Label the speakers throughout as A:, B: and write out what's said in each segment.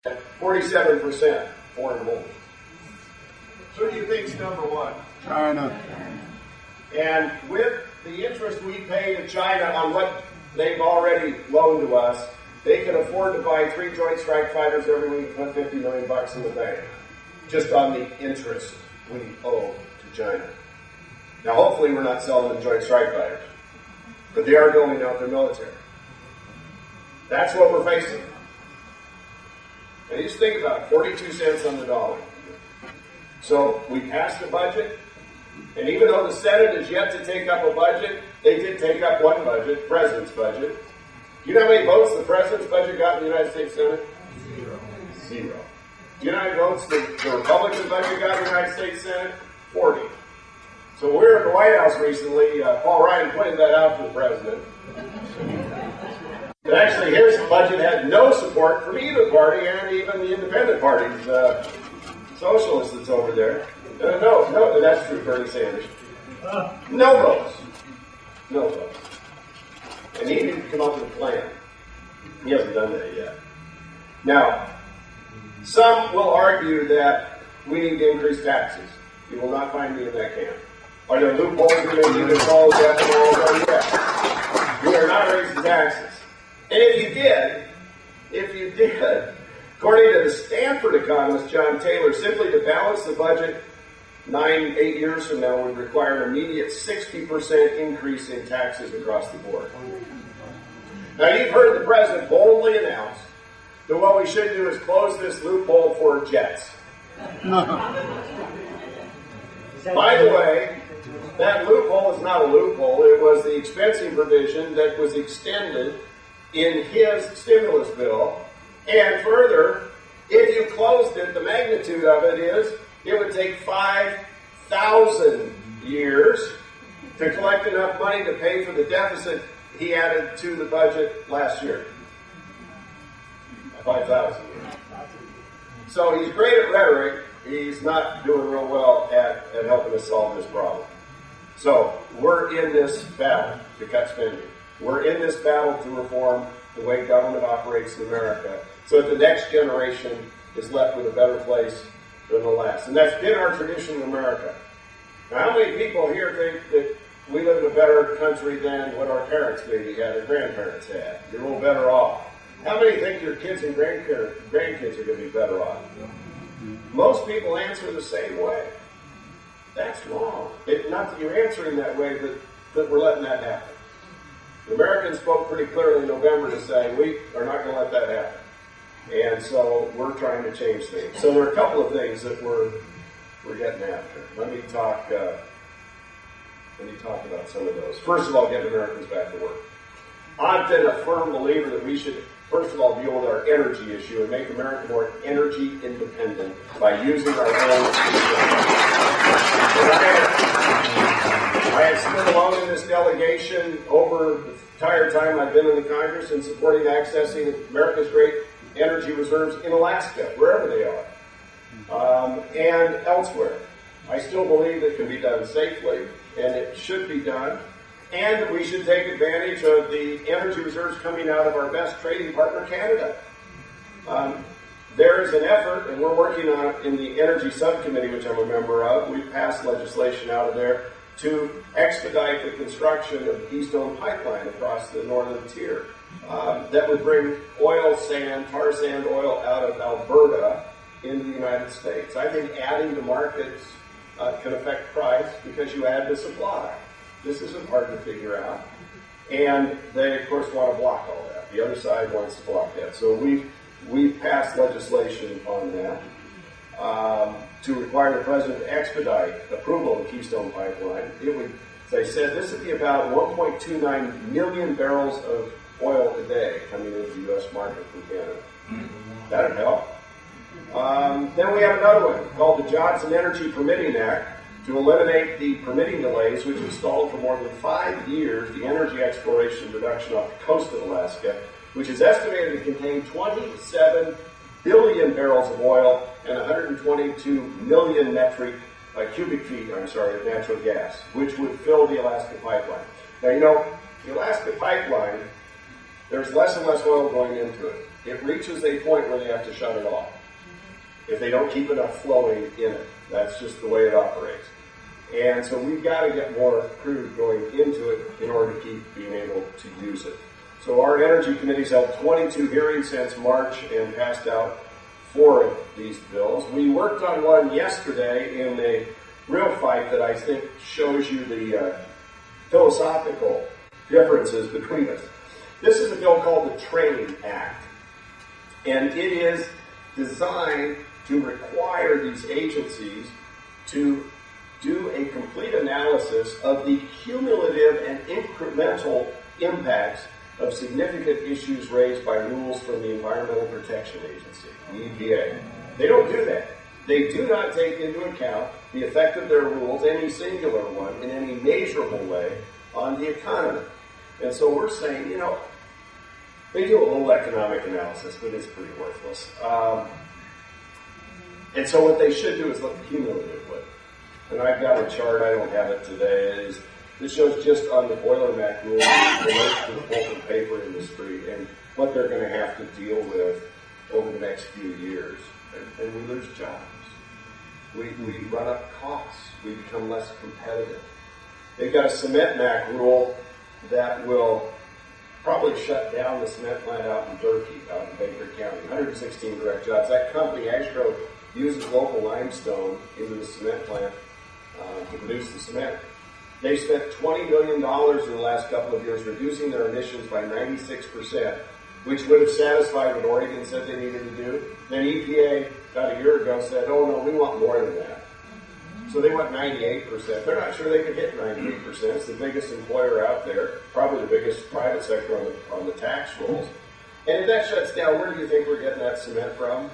A: 47% foreign holdings. So who do you think's number one?
B: China.
A: And with the interest we pay to China on what they've already loaned to us, they can afford to buy 3 Joint Strike Fighters every week and put $50 million in the bank, just on the interest we owe to China. Now, hopefully we're not selling them Joint Strike Fighters, but they are building out their military. That's what we're facing. And just think about it, 42 cents on the dollar. So we passed the budget, and even though the Senate is yet to take up a budget, they did take up one budget, President's budget. Do you know how many votes the President's budget got in the United States Senate? Zero. Do you know how many votes the Republican budget got in the United States Senate? 40. So we were at the White House recently. Paul Ryan pointed that out to the President. And actually, his budget had no support from either party and even the independent parties, socialists that's over there. No, that's true, Bernie Sanders. No votes. No votes. And he needed to come up with a plan. He hasn't done that yet. Now, some will argue that we need to increase taxes. You will not find me in that camp. Are there loopholes in there? You can call that yes. We are not raising taxes. And if you did, according to the Stanford economist John Taylor, simply to balance the budget 8 years from now would require an immediate 60% increase in taxes across the board. Now, you've heard the President boldly announce that what we should do is close this loophole for jets. By the way, that loophole is not a loophole. It was the expensing provision that was extended in his stimulus bill. And further, if you closed it, the magnitude of it is it would take 5,000 years to collect enough money to pay for the deficit he added to the budget last year. 5,000 years. So he's great at rhetoric. He's not doing real well at helping us solve this problem. So we're in this battle to cut spending. We're in this battle to reform the way government operates in America so that the next generation is left with a better place than the last. And that's been our tradition in America. Now, how many people here think that we live in a better country than what our parents maybe had or grandparents had? You're a little better off. How many think your kids and grandkids are going to be better off? Most people answer the same way. That's wrong. Not that you're answering that way, but that we're letting that happen. The Americans spoke pretty clearly in November to say, we are not going to let that happen. And so we're trying to change things. So there are a couple of things that we're getting after. Let me talk about some of those. First of all, getting Americans back to work. I've been a firm believer that we should, first of all, deal with our energy issue and make America more energy independent by using our own. I have stood alone in this delegation over the entire time I've been in the Congress in supporting accessing America's great energy reserves in Alaska, wherever they are, and elsewhere. I still believe it can be done safely, and it should be done, and that we should take advantage of the energy reserves coming out of our best trading partner, Canada. There is an effort, and we're working on it in the Energy Subcommittee, which I'm a member of. We've passed legislation out of there to expedite the construction of the Keystone Pipeline across the northern tier. That would bring tar sand oil out of Alberta into the United States. I think adding to markets can affect price because you add to supply. This isn't hard to figure out. And they, of course, want to block all that. The other side wants to block that. So we've passed legislation on that to require the President to expedite approval of the Keystone Pipeline. It would, as I said, this would be about 1.29 million barrels of oil a day coming into the U.S. market from Canada. That would help. Then we have another one called the Johnson Energy Permitting Act to eliminate the permitting delays which have stalled for more than 5 years the energy exploration and production off the coast of Alaska, which is estimated to contain 27 billion barrels of oil and 122 million cubic feet of natural gas, which would fill the Alaska pipeline. Now, the Alaska pipeline, there's less and less oil going into it. it reaches a point where they have to shut it off if they don't keep enough flowing in it. That's just the way it operates. And so we've got to get more crude going into it in order to keep being able to use it. So our Energy Committee's held 22 hearings since March and passed out 4 of these bills. We worked on one yesterday in a real fight that I think shows you the philosophical differences between us. This is a bill called the Training Act, and it is designed to require these agencies to do a complete analysis of the cumulative and incremental impacts of significant issues raised by rules from the Environmental Protection Agency, the EPA. They don't do that. They do not take into account the effect of their rules, any singular one, in any measurable way on the economy. And so we're saying, they do a little economic analysis, but it's pretty worthless. And so what they should do is look cumulatively. And I've got a chart, I don't have it today, this shows just on the Boiler MAC rules related to the pulp and paper industry and what they're going to have to deal with over the next few years. And we lose jobs. We run up costs. We become less competitive. They've got a Cement MAC rule that will probably shut down the cement plant out in Durkee, out in Baker County. 116 direct jobs. That company, Astro, uses local limestone into the cement plant to produce the cement. They spent $20 million in the last couple of years reducing their emissions by 96%, which would have satisfied what Oregon said they needed to do. Then EPA, about a year ago, said, oh no, we want more than that. So they went 98%. They're not sure they could hit 98%. It's the biggest employer out there, probably the biggest private sector on the tax rolls. And if that shuts down, where do you think we're getting that cement from?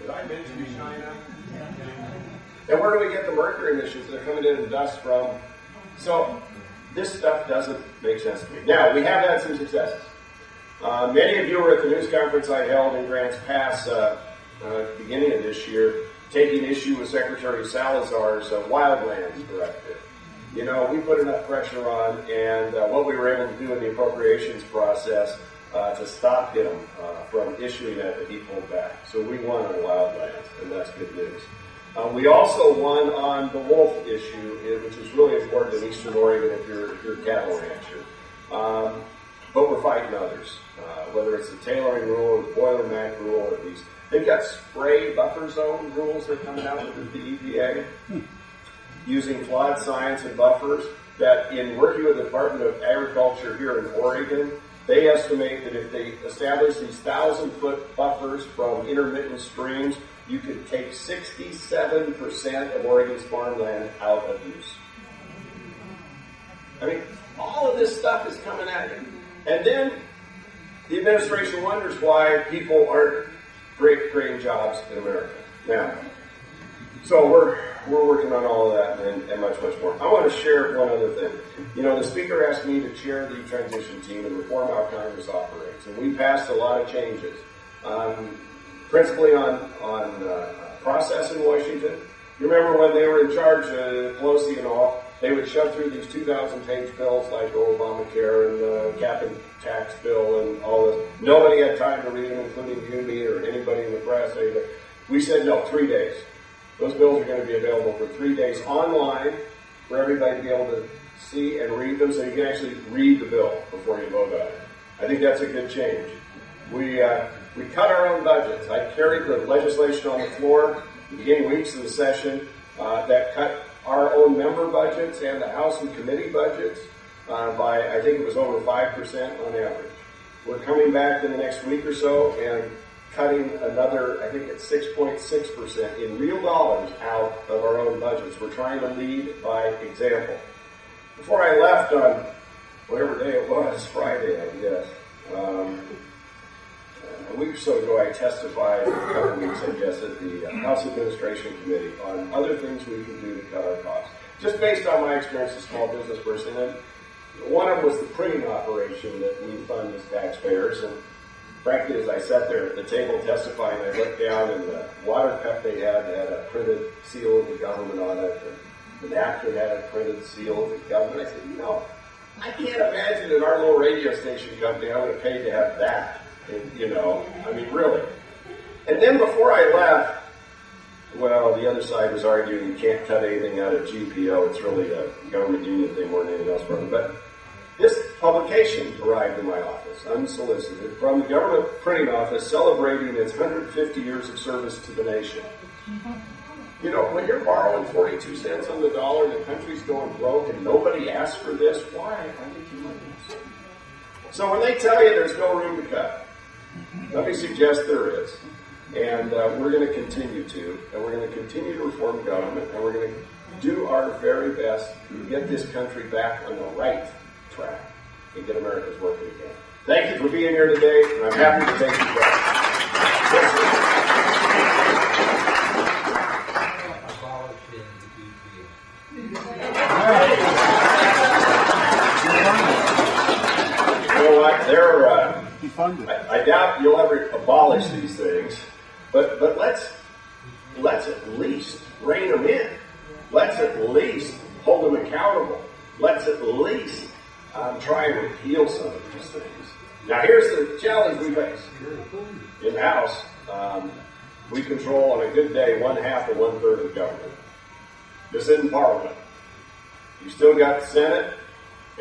A: Did I mention China? And where do we get the mercury emissions that are coming in and dust from? So this stuff doesn't make sense to me. Now, we have had some successes. Many of you were at the news conference I held in Grants Pass beginning of this year, taking issue with Secretary Salazar's wildlands directive. We put enough pressure on, and what we were able to do in the appropriations process to stop him from issuing that he pulled back. So we won on wildlands, and that's good news. We also won on the wolf issue, which is really important in Eastern Oregon if you're a cattle rancher. But we're fighting others, whether it's the tailoring rule or the Boiler MAC rule, or at least they've got spray buffer zone rules that are coming out with the EPA using flawed science and buffers that, in working with the Department of Agriculture here in Oregon, they estimate that if they establish these 1,000-foot buffers from intermittent streams, you could take 67% of Oregon's farmland out of use. I mean, all of this stuff is coming at you. And then the administration wonders why people aren't creating jobs in America. Now, so we're working on all of that and much, much more. I want to share one other thing. The Speaker asked me to chair the transition team and reform how Congress operates. And we passed a lot of changes, principally on process in Washington. You remember when they were in charge, Pelosi and all, they would shove through these 2,000-page bills like Obamacare and the cap and tax bill and all this. Nobody had time to read them, including you, me, or anybody in the press. We said, no, 3 days. Those bills are going to be available for 3 days online for everybody to be able to see and read them, so you can actually read the bill before you vote on it. I think that's a good change. We cut our own budgets. I carried the legislation on the floor the beginning weeks of the session that cut our own member budgets and the House and committee budgets by, I think it was over 5% on average. We're coming back in the next week or so and cutting another, I think it's 6.6% in real dollars out of our own budgets. We're trying to lead by example. Before I left on whatever day it was, Friday, I guess, a week or so ago, I testified, a couple of weeks, I guess, at the House Administration Committee on other things we can do to cut our costs. Just based on my experience as a small business person, and one of them was the printing operation that we fund as taxpayers. And frankly, as I sat there at the table testifying, I looked down, and the water cup they had a printed seal of the government on it, and the napkin had a printed seal of the government. I said, I can't imagine at our little radio station company I would have paid to have that. And, I mean, really. And then before I left, well, the other side was arguing you can't cut anything out of GPO. It's really a government union thing more than anything else. But this publication arrived in my office, unsolicited, from the government printing office celebrating its 150 years of service to the nation. When you're borrowing 42 cents on the dollar and the country's going broke and nobody asked for this, why are they doing this? So when they tell you there's no room to cut, let me suggest there is. And we're going to continue to. And we're going to continue to reform government. And we're going to do our very best to get this country back on the right track and get America's working again. Thank you for being here today. And I'm happy to take your questions. I doubt you'll ever abolish these things, but let's at least rein them in. Let's at least hold them accountable. Let's at least try and repeal some of these things. Now, here's the challenge we face. In the House, we control, on a good day, 1/2 to 1/3 of the government. This isn't Parliament. You still got the Senate,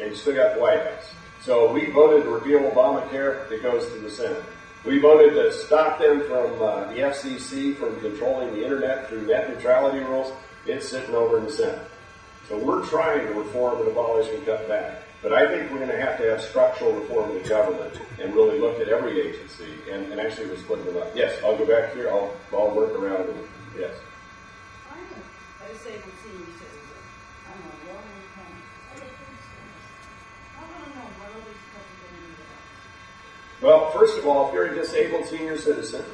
A: and you still got the White House. So we voted to repeal Obamacare. It goes to the Senate. We voted to stop them from the FCC from controlling the internet through net neutrality rules. It's sitting over in the Senate. So we're trying to reform and abolish and cut back. But I think we're going to have structural reform of the government and really look at every agency and actually we're splitting them up. Yes, I'll go back here. I'll work around it. Yes.
B: I'm a disabled senior citizen. I'm a low income. I want to know what all these people are going to do.
A: Well, first of all, if you're a disabled senior citizen,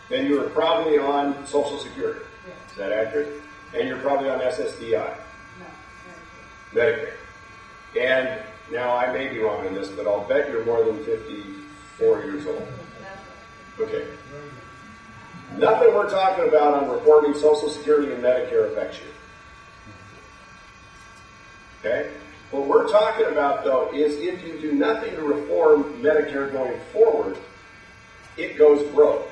A: then you are probably on Social Security.
B: Yes.
A: Is that accurate? And you're probably on SSDI.
B: No,
A: Medicare. And now I may be wrong on this, but I'll bet you're more than 54 years old. Okay. Nothing we're talking about on reforming Social Security and Medicare affects you. Okay? What we're talking about, though, is if you do nothing to reform Medicare going forward, it goes broke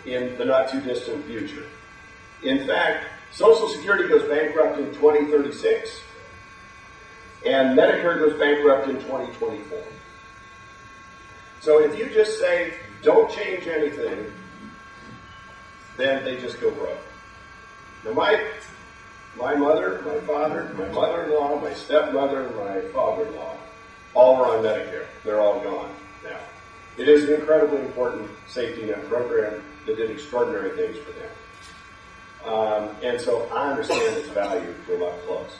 A: in the not-too-distant future. In fact, Social Security goes bankrupt in 2036, and Medicare goes bankrupt in 2024. So if you just say, don't change anything, then they just go broke. Now my mother, my father, my mother-in-law, my stepmother, and my father-in-law all were on Medicare. They're all gone now. It is an incredibly important safety net program that did extraordinary things for them. And so I understand its value to up close.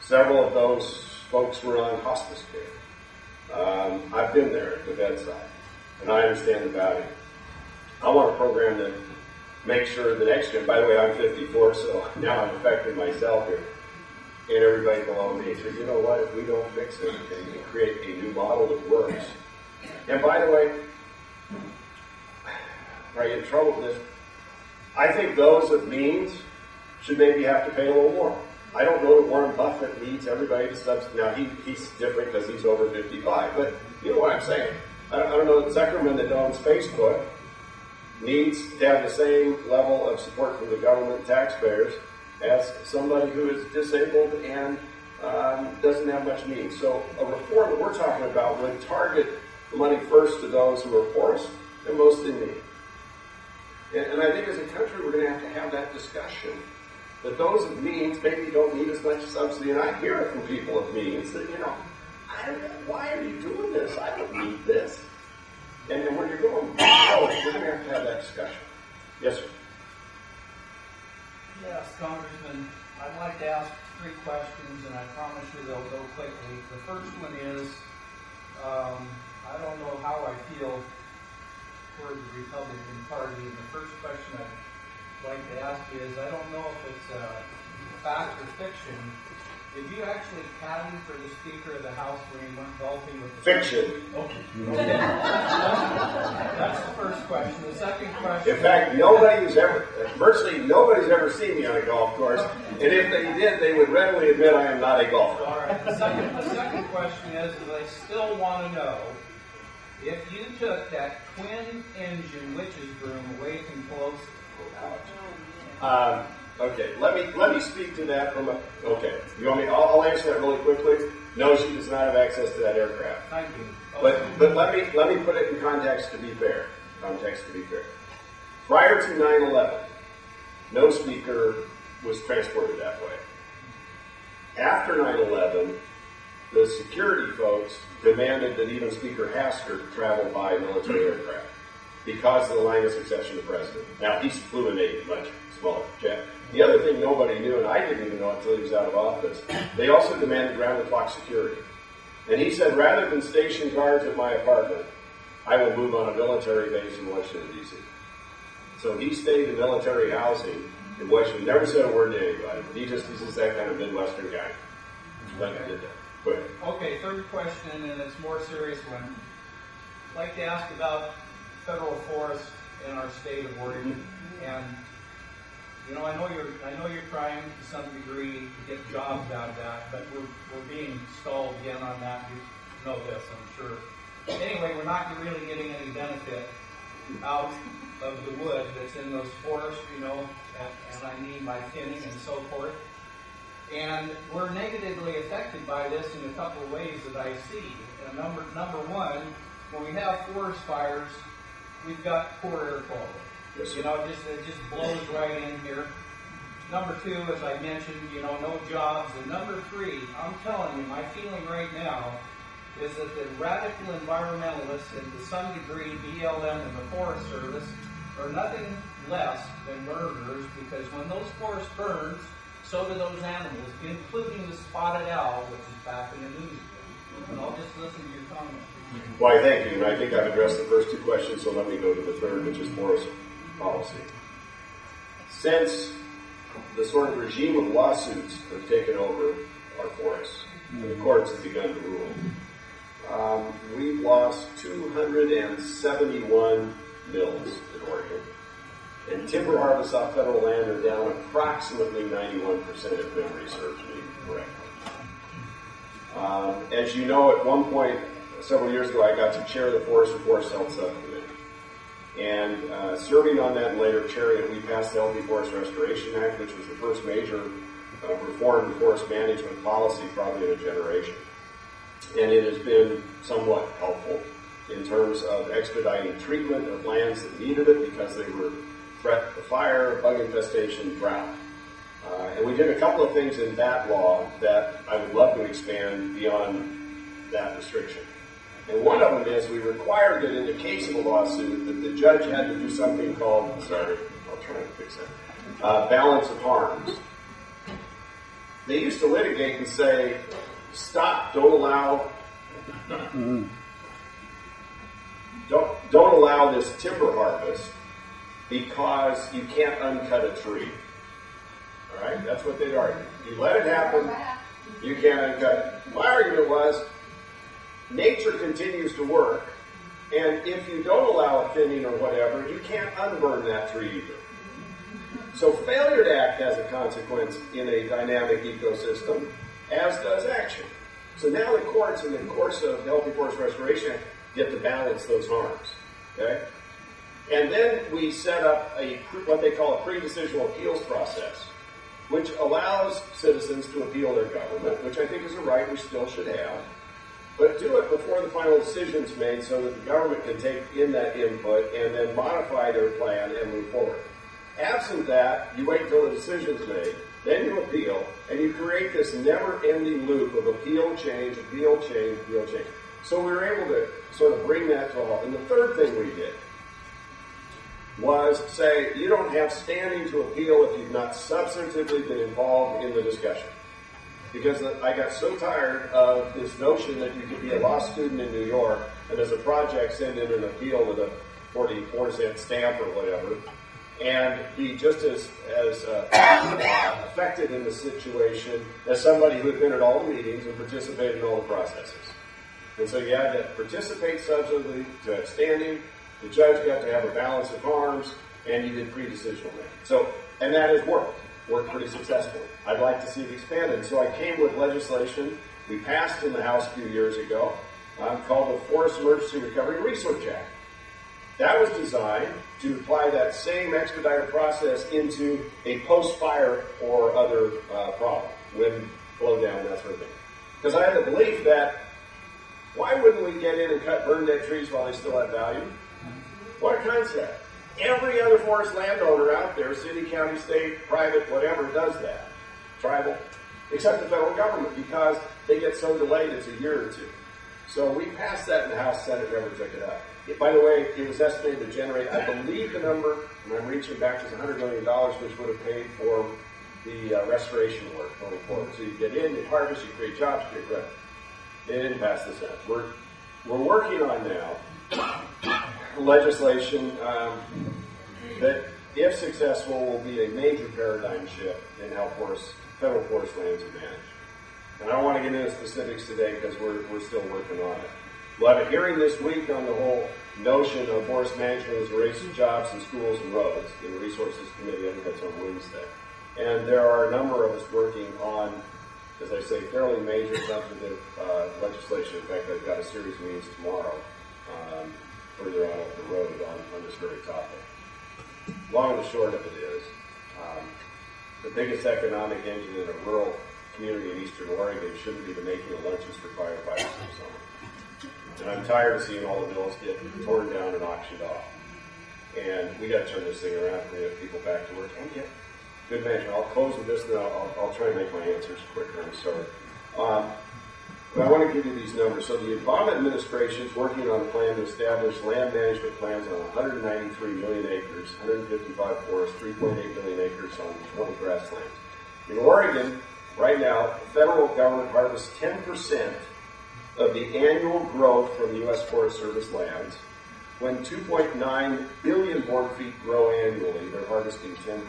A: Several of those folks were on hospice care. I've been there at the bedside, and I understand the value. I want a program that makes sure the next gen, by the way, I'm 54, so now I'm affecting myself here, and everybody below me says, you know what, if we don't fix it and create a new model that works. And by the way, are you in trouble with this? I think those of means should maybe have to pay a little more. I don't know that Warren Buffett needs everybody to subsidize. Now, he's different because he's over 55, but you know what I'm saying. I don't know that Zuckerman that owns Facebook needs to have the same level of support from the government and taxpayers as somebody who is disabled and doesn't have much means. So a reform that we're talking about would target the money first to those who are poorest and most in need. And I think as a country we're going to have that discussion. That those of means maybe don't need as much subsidy. And I hear it from people of means that, why are you doing this? I don't need this. And when you're going, we're going to have that discussion. Yes, sir.
C: Yes, Congressman, I'd like to ask 3 questions, and I promise you they'll go quickly. The first one is, I don't know how I feel toward the Republican Party. And the first question I'd like to ask you is, I don't know if it's fact or fiction. Did you actually caddy for the Speaker of the House when he went golfing with the
A: Fiction.
C: Okay. That's the first question. The second question...
A: In fact, virtually nobody's ever seen me on a golf course. And if they did, they would readily admit I am not a golfer.
C: All right. The second question is I still want to know If you took that twin-engine witch's broom away from Pelosi,
A: Okay, let me speak to that from a. Okay, you want me? I'll answer that really quickly. No, she does not have access to that aircraft.
C: thank you. Okay.
A: But let me put it in context to be fair. Prior to 9/11, no speaker was transported that way. After 9/11, the security folks demanded that even Speaker Hastert travel by military aircraft because of the line of succession to president. Now, he flew in a much smaller jet. The other thing nobody knew, and I didn't even know until he was out of office, they also demanded round-the-clock security. And he said, rather than station guards at my apartment, I will move on a military base in Washington, D.C. So he stayed in military housing in Washington, never said a word to anybody. He's just that kind of Midwestern guy. But he did that. Go ahead.
C: Okay, third question, and it's a more serious one. I'd like to ask about federal forests in our state of Oregon. And you know, I know you're trying to some degree to get jobs out of that, but we're being stalled again on that. You know this, I'm sure. Anyway, we're not really getting any benefit out of the wood that's in those forests, you know, and I mean by thinning and so forth. And we're negatively affected by this in a couple of ways that I see. Number one, when we have forest fires, we've got poor air quality.
A: Yes.
C: You know, it just blows right in here. Number two, as I mentioned, you know, no jobs. And number three, I'm telling you, my feeling right now is that the radical environmentalists and to some degree BLM and the Forest Service are nothing less than murderers, because when those forests burn, so do those animals, including the spotted owl, which is back in the news again. And I'll just listen to your comments.
A: Why, thank you. And I think I've addressed the first two questions, so let me go to the third, which is forest policy. Since the sort of regime of lawsuits have taken over our forests, and the courts have begun to rule, we've lost 271 mills in Oregon. And timber harvests off federal land are down approximately 91%, if memory serves me correctly. As you know, at one point, several years ago, I got to chair the Forest and Forest Health Subcommittee. And serving on that and later chairing it, we passed the Healthy Forest Restoration Act, which was the first major reform in forest management policy probably in a generation. And it has been somewhat helpful in terms of expediting treatment of lands that needed it because they were threat to fire, bug infestation, drought. And we did a couple of things in that law that I would love to expand beyond that restriction. And one of them is we required that in the case of a lawsuit that the judge had to do something called, I'll try to fix that, balance of harms. They used to litigate and say, stop, don't allow this timber harvest because you can't uncut a tree. All right, that's what they'd argue. You let it happen, you can't uncut it. My argument was, nature continues to work, and if you don't allow a thinning or whatever, you can't unburn that tree either. So failure to act has a consequence in a dynamic ecosystem, as does action. So now the courts, in the course of Healthy Forest Restoration, get to balance those harms. Okay? And then we set up what they call a pre-decisional appeals process, which allows citizens to appeal their government, which I think is a right we still should have, but do it before the final decision's made so that the government can take in that input and then modify their plan and move forward. Absent that, you wait until the decision's made, then you appeal, and you create this never-ending loop of appeal, change, appeal, change, appeal, change. So we were able to sort of bring that to a halt. And the third thing we did was say, you don't have standing to appeal if you've not substantively been involved in the discussion. Because I got so tired of this notion that you could be a law student in New York and as a project send in an appeal with a 44-cent stamp or whatever, and be just as affected in the situation as somebody who had been at all the meetings and participated in all the processes. And so you had to participate substantively to have standing. The judge got to have a balance of harms, and you did pre-decisional making. So, and that has worked pretty successfully. I'd like to see it expanded. So I came with legislation we passed in the House a few years ago, called the Forest Emergency Recovery Research Act. That was designed to apply that same expedited process into a post-fire or other problem, wind, blowdown, that sort of thing. Because I had the belief that why wouldn't we get in and cut burn dead trees while they still have value? What a concept. Every other forest landowner out there, city, county, state, private, whatever, does that. Tribal. Except the federal government, because they get so delayed, it's a year or two. So we passed that in the House, Senate never took it up. By the way, it was estimated to generate, I believe the number, and I'm reaching back to $100 million, which would have paid for the restoration work going forward. So you get in, you harvest, you create jobs, you create revenue. They didn't pass the Senate. We're working on now legislation that, if successful, will be a major paradigm shift in how federal forest lands are managed. And I don't want to get into specifics today because we're still working on it. We'll have a hearing this week on the whole notion of forest management as a race to jobs in schools and roads in the Resources Committee. I think that's on Wednesday. And there are a number of us working on, as I say, fairly major substantive legislation. In fact, I've got a series of meetings tomorrow further on up the road on this very topic. Long and the short of it is, the biggest economic engine in a rural community in eastern Oregon shouldn't be the making of lunches for firefighters in the summer. And I'm tired of seeing all the mills get torn down and auctioned off. And we got to turn this thing around and get people back to work and get good management. I'll close with this, and then I'll try and make my answers quicker. I'm sorry. But I want to give you these numbers. So the Obama administration is working on a plan to establish land management plans on 193 million acres, 155 forests, 3.8 million acres on 20 grasslands. In Oregon, right now, the federal government harvests 10% of the annual growth from the U.S. Forest Service lands. When 2.9 billion board feet grow annually, they're harvesting 10%.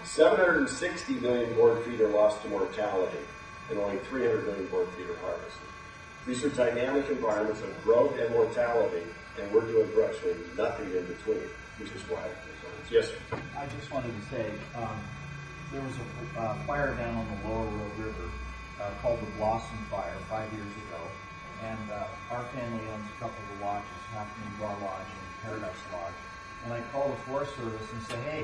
A: 760 million board feet are lost to mortality, and only 300 million board feet are harvested. These are dynamic environments of growth and mortality, and we're doing virtually nothing in between, which is why it concerns. Yes, sir.
D: I just wanted to say, there was a fire down on the Lower Road River called the Blossom Fire 5 years ago, and our family owns a couple of the lodges, Half Moon Bar Lodge and Paradise Lodge, and I called the Forest Service and said, hey,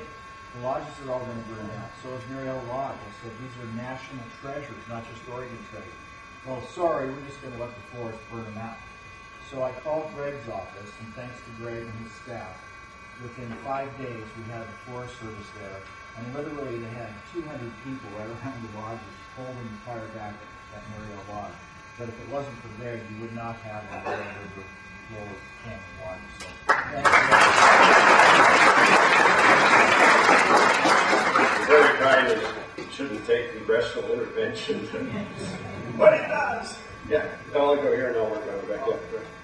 D: the lodges are all going to burn out. So is Mariel Lodge. I said, these are national treasures, not just Oregon treasures. Well, sorry, we're just going to let the forest burn them out. So I called Greg's office, and thanks to Greg and his staff, within 5 days we had the Forest Service there, and literally they had 200 people right around the lodges holding the fire back at Mariel Lodge. But if it wasn't for Greg, you would not have a Lower Canyon Lodge. So thank you.
A: Very kind of shouldn't take congressional intervention, but it does. Yeah, I'll go here and I'll work my way back up.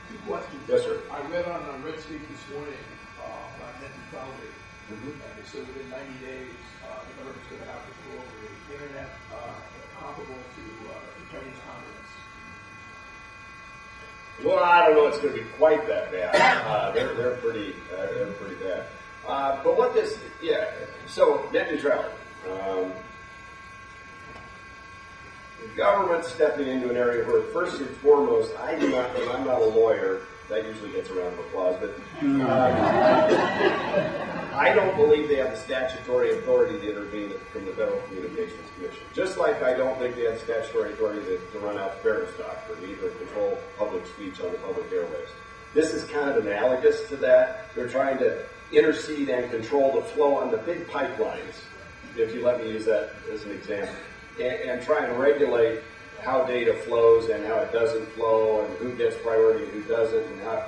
E: Two questions.
A: Yes, sir.
E: I read on Red State this morning about net neutrality. They said within 90 days, the government's going to have to go over the internet comparable to the Chinese communists.
A: Well, I don't know it's going to be quite that bad. They're pretty bad. But what this, so net neutrality. The government stepping into an area where, first and foremost, I'm not a lawyer. That usually gets a round of applause, but I don't believe they have the statutory authority to intervene from the Federal Communications Commission. Just like I don't think they have statutory authority to run out the fairness doctrine, either control public speech on the public airwaves. This is kind of analogous to that. They're trying to intercede and control the flow on the big pipelines, if you let me use that as an example, and try and regulate how data flows and how it doesn't flow and who gets priority and who doesn't, and how,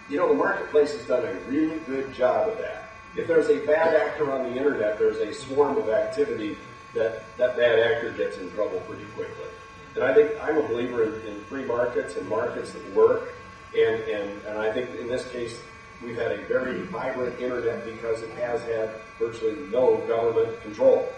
A: the marketplace has done a really good job of that. If there's a bad actor on the internet, there's a swarm of activity that bad actor gets in trouble pretty quickly. And I think I'm a believer in free markets and markets that work, and I think in this case we've had a very vibrant internet because it has had virtually no government control.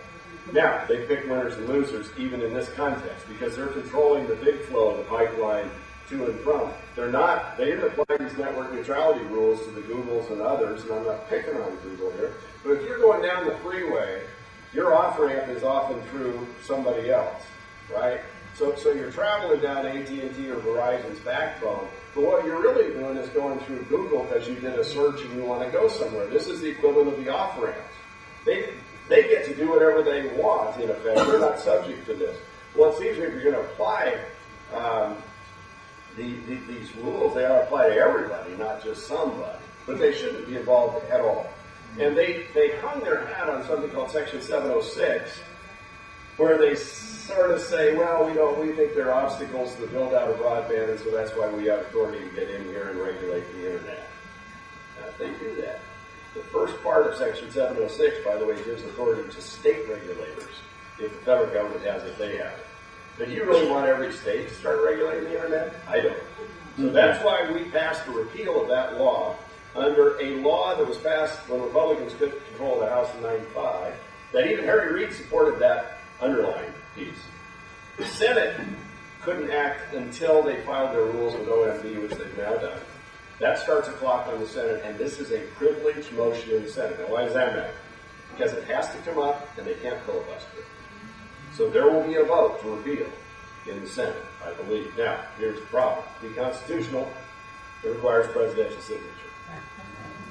A: Now, they pick winners and losers even in this context because they're controlling the big flow of the pipeline to and from. They didn't apply these network neutrality rules to the Googles and others, and I'm not picking on Google here, but if you're going down the freeway, your off-ramp is often through somebody else, right? So you're traveling down AT&T or Verizon's backbone, but what you're really doing is going through Google because you did a search and you want to go somewhere. This is the equivalent of the off-ramps. They get to do whatever they want, in effect. They're not subject to this. Well, it seems if you're going to apply these rules, they ought to apply to everybody, not just somebody. But they shouldn't be involved at all. And they hung their hat on something called Section 706, where they sort of say, well, we think there are obstacles to the build-out of broadband, and so that's why we have authority to get in here and regulate the internet. They do that. The first part of Section 706, by the way, gives authority to state regulators. If the federal government has it, they have it. But do you really want every state to start regulating the internet? I don't. So that's why we passed a repeal of that law under a law that was passed when Republicans took control of the House in 95, that even Harry Reid supported that underlying piece. The Senate couldn't act until they filed their rules with OMB, which they've now done. That starts a clock on the Senate, and this is a privileged motion in the Senate. Now, why does that matter? Because it has to come up, and they can't filibuster it. So there will be a vote to repeal in the Senate, I believe. Now, here's the problem. To be constitutional, it requires presidential signature.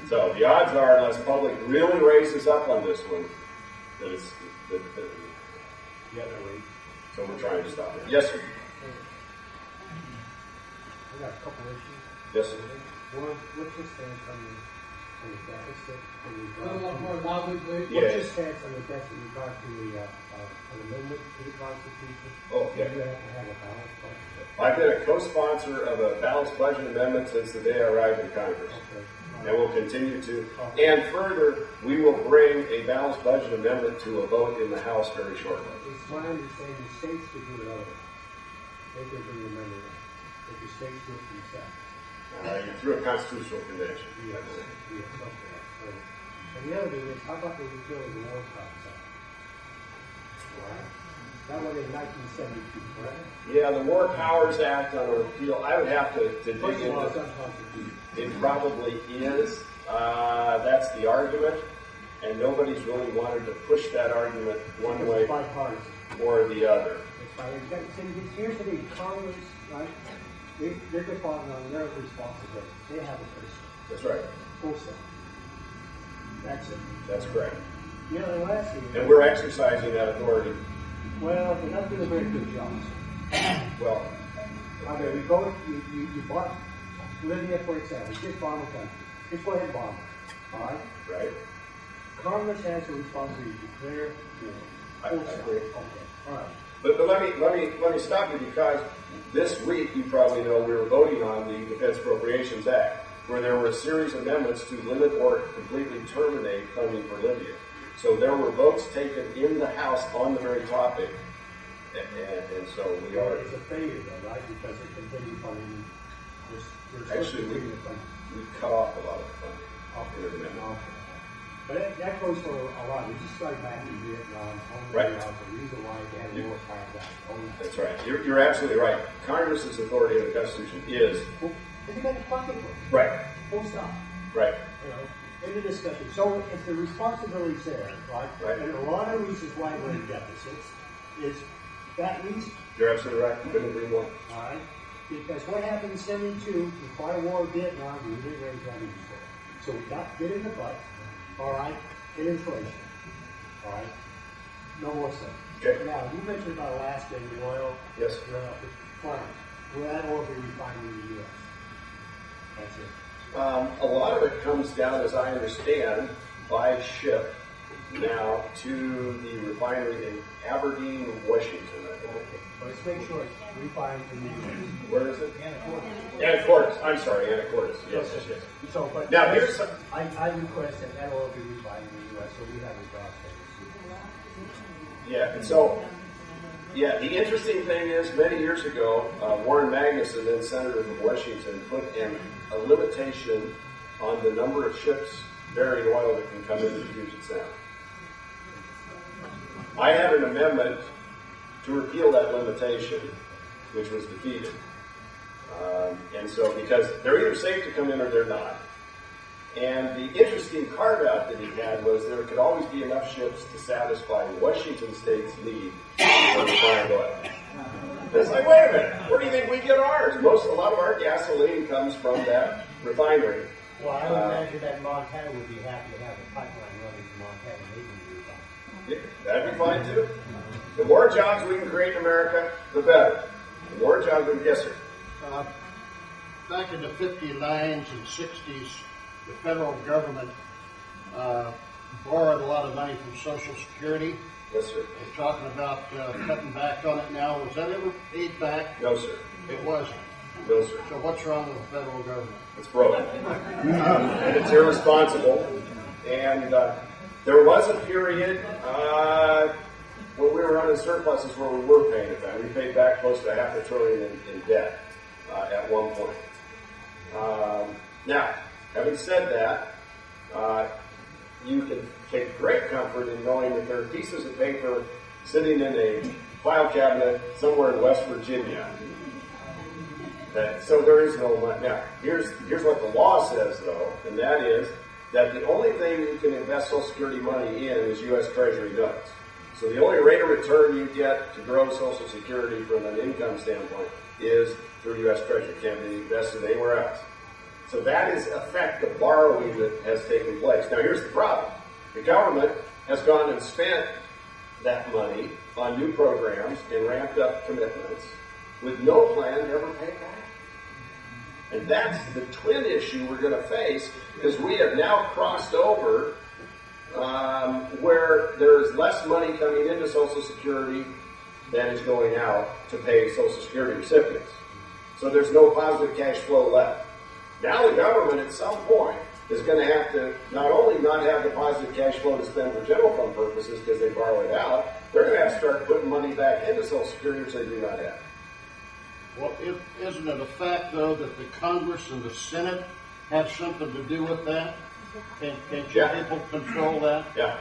A: So the odds are, unless the public really raises up on this one, that it's... So we're trying to stop it. Yes, sir.
F: I got a couple issues.
A: Yes, sir.
F: One, what's your stance on the deficit?
A: Yeah.
F: What's your stance on the deficit in regard to an amendment to the Constitution?
A: Oh, yeah.
F: You have to have a balanced budget.
A: I've been a co-sponsor of a balanced budget amendment since the day I arrived in Congress.
F: Okay.
A: And we'll continue to. And further, we will bring a balanced budget amendment to a vote in the House very shortly.
F: It's my understanding the states could do it otherwise. They could bring an amendment in. If the states do it themselves.
A: Through a constitutional convention.
F: Yes. Yes. Okay. So, and the other thing is, how about the repeal of the War Powers Act? All right. That one in 1972, correct?
A: Yeah, the War Powers Act on a repeal, I would have to dig
F: First of all, it's
A: into.
F: unconstitutional.
A: It probably is. That's the argument. And nobody's really wanted to push that argument one
F: Because
A: way
F: it's bipartisan.
A: or the other.
F: It's bipartisan. Here's the thing, Congress, right? They're departing on their responsibility. They have a person.
A: That's right.
F: Full stop. That's it.
A: That's correct.
F: You know, the last thing.
A: And we're exercising that authority.
F: Well, they're not doing a very good job.
A: Well,
F: I mean, we go, you bought Libya, for example. Just bomb a country. Just go ahead and bomb it. All right?
A: right?
F: Congress has a responsibility to declare,
A: I
F: full stop.
A: agree.
F: Okay. All right.
A: But let me stop you, because this week, you probably know, we were voting on the Defense Appropriations Act, where there were a series of amendments to limit or completely terminate funding for Libya. So there were votes taken in the House on the very topic, and so we are...
F: It's a failure, though, right? Because it continued funding.
A: Actually, we cut off a lot of funding.
F: Okay. But that goes for a lot. We just started back in Vietnam.
A: Right.
F: The reason why they had more power.
A: That's right. You're absolutely right. Congress's authority in the Constitution is...
F: Well, they got the pocketbook.
A: Right.
F: Full stop.
A: Right.
F: You know, in the discussion. So if the responsibility's there, right?
A: Right.
F: And a lot of reasons why we're in deficits is that reason.
A: You're absolutely right. Couldn't agree more.
F: All right. Because what happened in 72, the fire war of Vietnam, we didn't raise revenues for it. So we got bit in the butt, all right, in inflation. All right. No more so.
A: Okay.
F: Now, you mentioned about Alaska and the oil.
A: Yes.
F: Fine. Will that oil be refined in the U.S.? That's it.
A: A lot of it comes down, as I understand, by ship now to the refinery in Aberdeen, Washington, I think.
F: Okay. But let's make sure it's refined in the U.S.
A: Where is it?
C: Anacortes.
A: Anacortes. I'm sorry, Anacortes. Yes.
F: So, but
A: Now, here's some...
F: I request that oil be refined in the U.S. so we have a job there.
A: Yeah, and so, yeah, the interesting thing is, many years ago, Warren Magnuson, then Senator from Washington, put a limitation on the number of ships bearing oil that can come into Puget Sound. I had an amendment to repeal that limitation, which was defeated. And so, because they're either safe to come in or they're not. And the interesting carve-out that he had was there could always be enough ships to satisfy Washington State's need for refined oil. It's like, wait a minute, where do you think we get ours? A lot of our gasoline comes from that refinery.
F: Well, I would imagine that Montana would be happy to have a pipeline running from Montana. They can do that.
A: Yeah, that'd be fine too. The more jobs we can create in America, the better. The more jobs we can, yes, sir.
G: Back in the 59s and 60s, the federal government borrowed a lot of money from Social Security.
A: Yes, sir.
G: They're talking about cutting back on it now. Was that ever paid back?
A: No, sir.
G: It wasn't.
A: No, sir.
G: So what's wrong with the federal government?
A: It's broken. And it's irresponsible. And there was a period when we were running surpluses where we were paying it back. We paid back close to $500 billion in debt at one point. Now, having said that, you can take great comfort in knowing that there are pieces of paper sitting in a file cabinet somewhere in West Virginia. So there is no money. Now, here's what the law says, though, and that is that the only thing you can invest Social Security money in is U.S. Treasury notes. So the only rate of return you get to grow Social Security from an income standpoint is through U.S. Treasury. It can't be invested anywhere else. So that is, in effect, the borrowing that has taken place. Now, here's the problem. The government has gone and spent that money on new programs and ramped up commitments with no plan to ever pay back. And that's the twin issue we're going to face, because we have now crossed over where there's less money coming into Social Security than is going out to pay Social Security recipients. So there's no positive cash flow left. Now the government at some point is going to have to not only not have the positive cash flow to spend for general fund purposes because they borrow it out, they're going to have to start putting money back into Social Security, which they do not have.
G: Well, isn't it a fact, though, that the Congress and the Senate have something to do with that? Can't you people control that?
A: Yeah.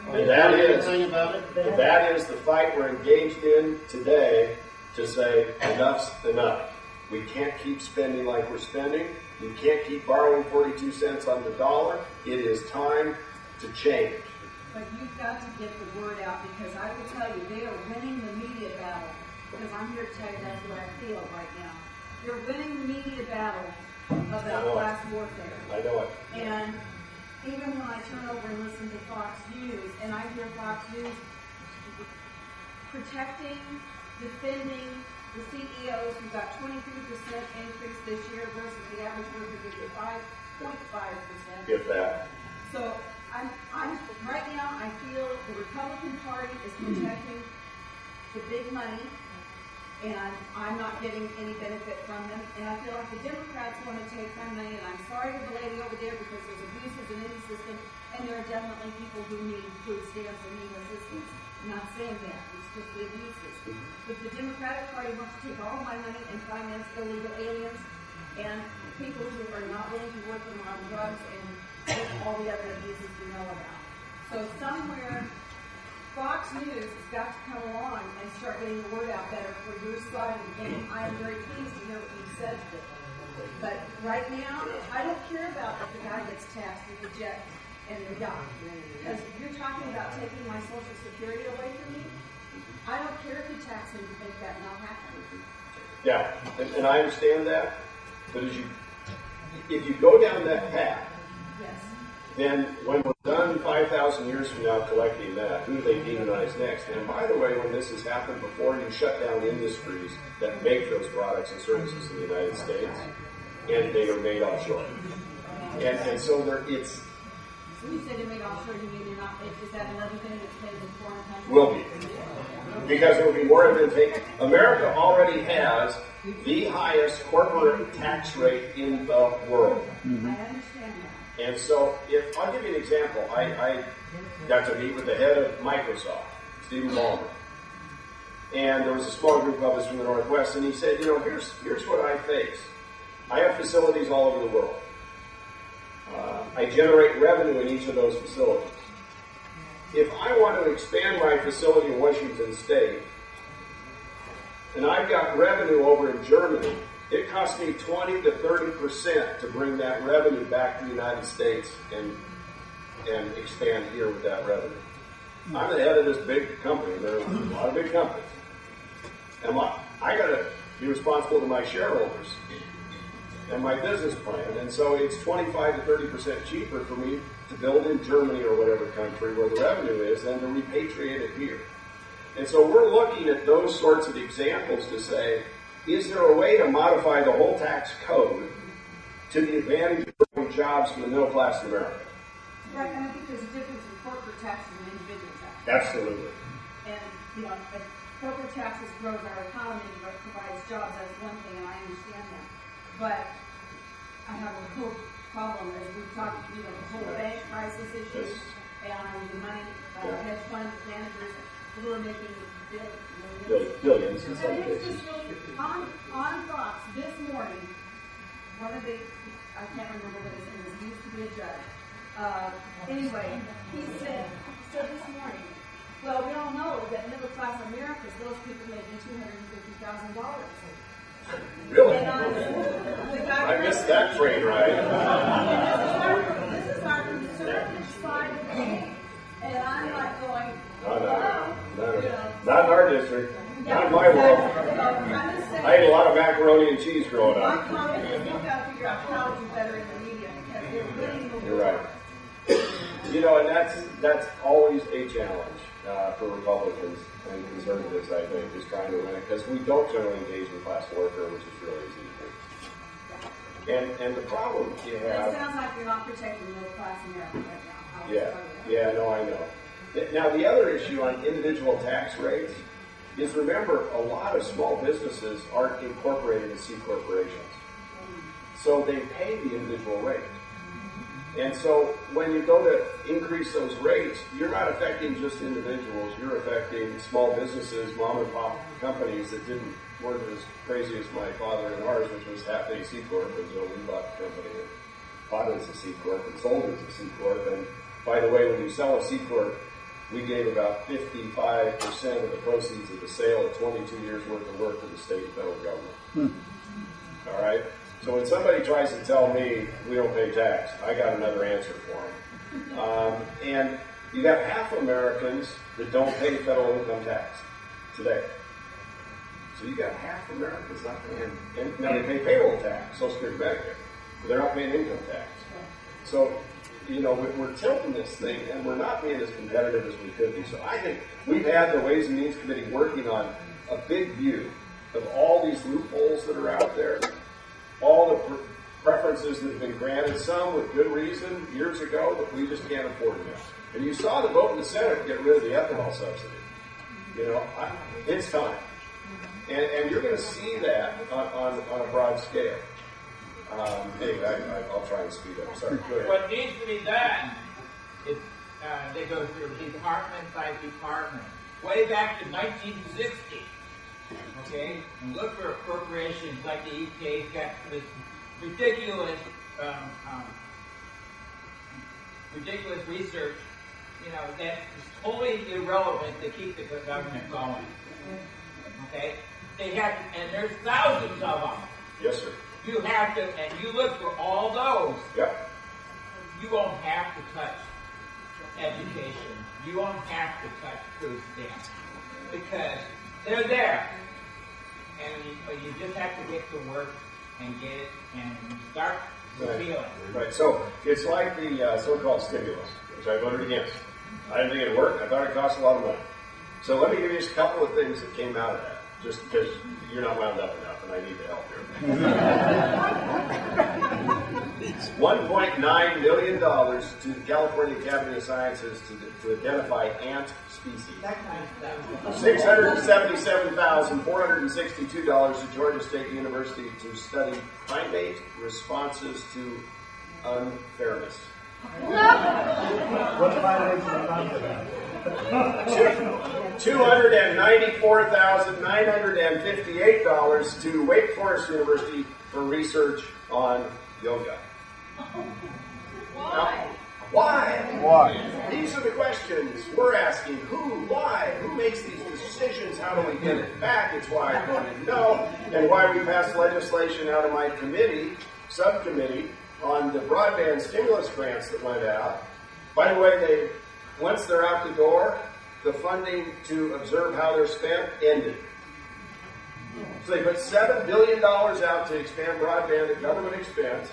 G: And that is anything about it?
A: That is the fight we're engaged in today to say enough's enough. We can't keep spending like we're spending. You can't keep borrowing 42 cents on the dollar. It is time to change.
B: But you've got to get the word out, because I will tell you, they are winning the media battle. Because I'm here to tell you that's what I feel right now. You're winning the media battle about class warfare.
A: I know it.
B: And even when I turn over and listen to Fox News, and I hear Fox News protecting, defending the CEOs who got 23% increase this year versus the average worker who get 5.5%.
A: If that.
B: So I'm right now I feel the Republican Party is protecting the big money, and I'm not getting any benefit from them. And I feel like the Democrats want to take my money, and I'm sorry to the lady over there because there's abuses in any system, and there are definitely people who need food stamps and need assistance. I'm not saying that. It's just the abuses. But the Democratic Party wants to take all my money and finance illegal aliens and people who are not willing to work them on drugs and all the other abuses we know about. So somewhere, Fox News has got to come along and start getting the word out better for your side of the game. I am very pleased to hear what you've said today. But right now, I don't care about if the guy gets taxed with the jet and the yacht. Because you're talking about taking my Social Security away from me. I don't care if you tax him to make that not happen.
A: Yeah, and I understand that. But if you go down that path,
B: Yes.
A: then when we're done 5,000 years from now collecting that, who do they demonize next? And by the way, when this has happened before, you shut down industries that make those products and services in the United States, and they are made offshore. And so it's...
B: When you say they made offshore, you mean they're not, is that another thing that's paid in foreign countries?
A: Will be. Because it will be more advantageous. America already has the highest corporate tax rate in the world.
B: I understand that.
A: And so, I'll give you an example. I got to meet with the head of Microsoft, Stephen Ballmer. And there was a small group of us from the Northwest, and he said, here's what I face. I have facilities all over the world. I generate revenue in each of those facilities. If I want to expand my facility in Washington State, and I've got revenue over in Germany, it costs me 20 to 30% to bring that revenue back to the United States and expand here with that revenue. I'm the head of this big company. There are a lot of big companies. I got to be responsible to my shareholders and my business plan. And so it's 25 to 30% cheaper for me to build in Germany or whatever country where the revenue is than to repatriate it here. And so we're looking at those sorts of examples to say, is there a way to modify the whole tax code to the advantage of growing jobs for the middle class in America?
B: Right, and I think there's a difference in corporate taxes and individual taxes.
A: Absolutely.
B: And, if corporate taxes grows our economy, but provides jobs, that's one thing, and I understand that. But I have a whole problem, as we've talked, the whole bank crisis issue, and the money, hedge fund managers who are making
A: Billions in some
B: and it's
A: cases.
B: just really, on Fox this morning, one of the, I can't remember what his name is, he used to be a judge. Anyway, he said this morning, well, we all know that middle class Americans, those people making $250,000.
A: Really?
B: And
A: I missed that train ride.
B: This is our conservative side of the game. And I'm like going,
A: Not in our district. Not in my world. I ate a lot of macaroni and cheese growing
B: my
A: up.
B: comment is we've got to figure out how to do better in the media because we're winning the
A: You're
B: war.
A: right. And that's always a challenge for Republicans and conservatives, I think, is trying to win it because we don't generally engage with class warfare, which is really easy to do. And the problem you have.
B: It sounds like you're not protecting middle class America right now. I'll
A: Yeah,
B: tell you that.
A: yeah, no, I know. Now, the other issue on individual tax rates is, remember, a lot of small businesses aren't incorporated as C corporations. So they pay the individual rate. And so when you go to increase those rates, you're not affecting just individuals, you're affecting small businesses, mom and pop companies that weren't as crazy as my father and ours, which was half a C corp until we bought the company and bought it as a C corp and sold it as a C corp. And by the way, when you sell a C corp, we gave about 55% of the proceeds of the sale of 22 years worth of work to the state and federal government. All right? So when somebody tries to tell me we don't pay tax, I got another answer for them. And you got half Americans that don't pay federal income tax today. So you got half Americans not paying, and now they pay payroll tax, Social Security, Medicare, but they're not paying income tax. So, we're tilting this thing, and we're not being as competitive as we could be. So I think we've had the Ways and Means Committee working on a big view of all these loopholes that are out there, all the preferences that have been granted, some with good reason years ago that we just can't afford now. And you saw the vote in the Senate to get rid of the ethanol subsidy. It's time. And you're going to see that on a broad scale. Anyway, I'll try and speed up. Sorry. Go ahead.
H: What needs to be done is they go through department by department, way back to 1960. Okay, and look for appropriations like the EPA's got this ridiculous research, that is totally irrelevant to keep the government going. Okay, and there's thousands of them.
A: Yes, sir.
H: You have to, and you look for all those.
A: Yep.
H: You won't have to touch education. You won't have to touch food stamps because they're there. And you just have to get to work and get it and start feeling.
A: Right. So it's like the so-called stimulus, which I voted against. I didn't think it'd work. I thought it cost a lot of money. So let me give you just a couple of things that came out of that, just because you're not wound up enough and I need the help here. $1.9 million to the California Academy of Sciences to identify ant species. $677,462 to Georgia State University to study primate responses to unfairness.
F: What violation of confidence?
A: $294,958 to Wake Forest University for research on yoga.
B: Why?
A: Why? These are the questions we're asking. Who? Why? Who makes these decisions? How do we get it back? It's why I voted no, and why we passed legislation out of my subcommittee, on the broadband stimulus grants that went out. By the way, once they're out the door, the funding to observe how they're spent ended. So they put $7 billion out to expand broadband at government expense,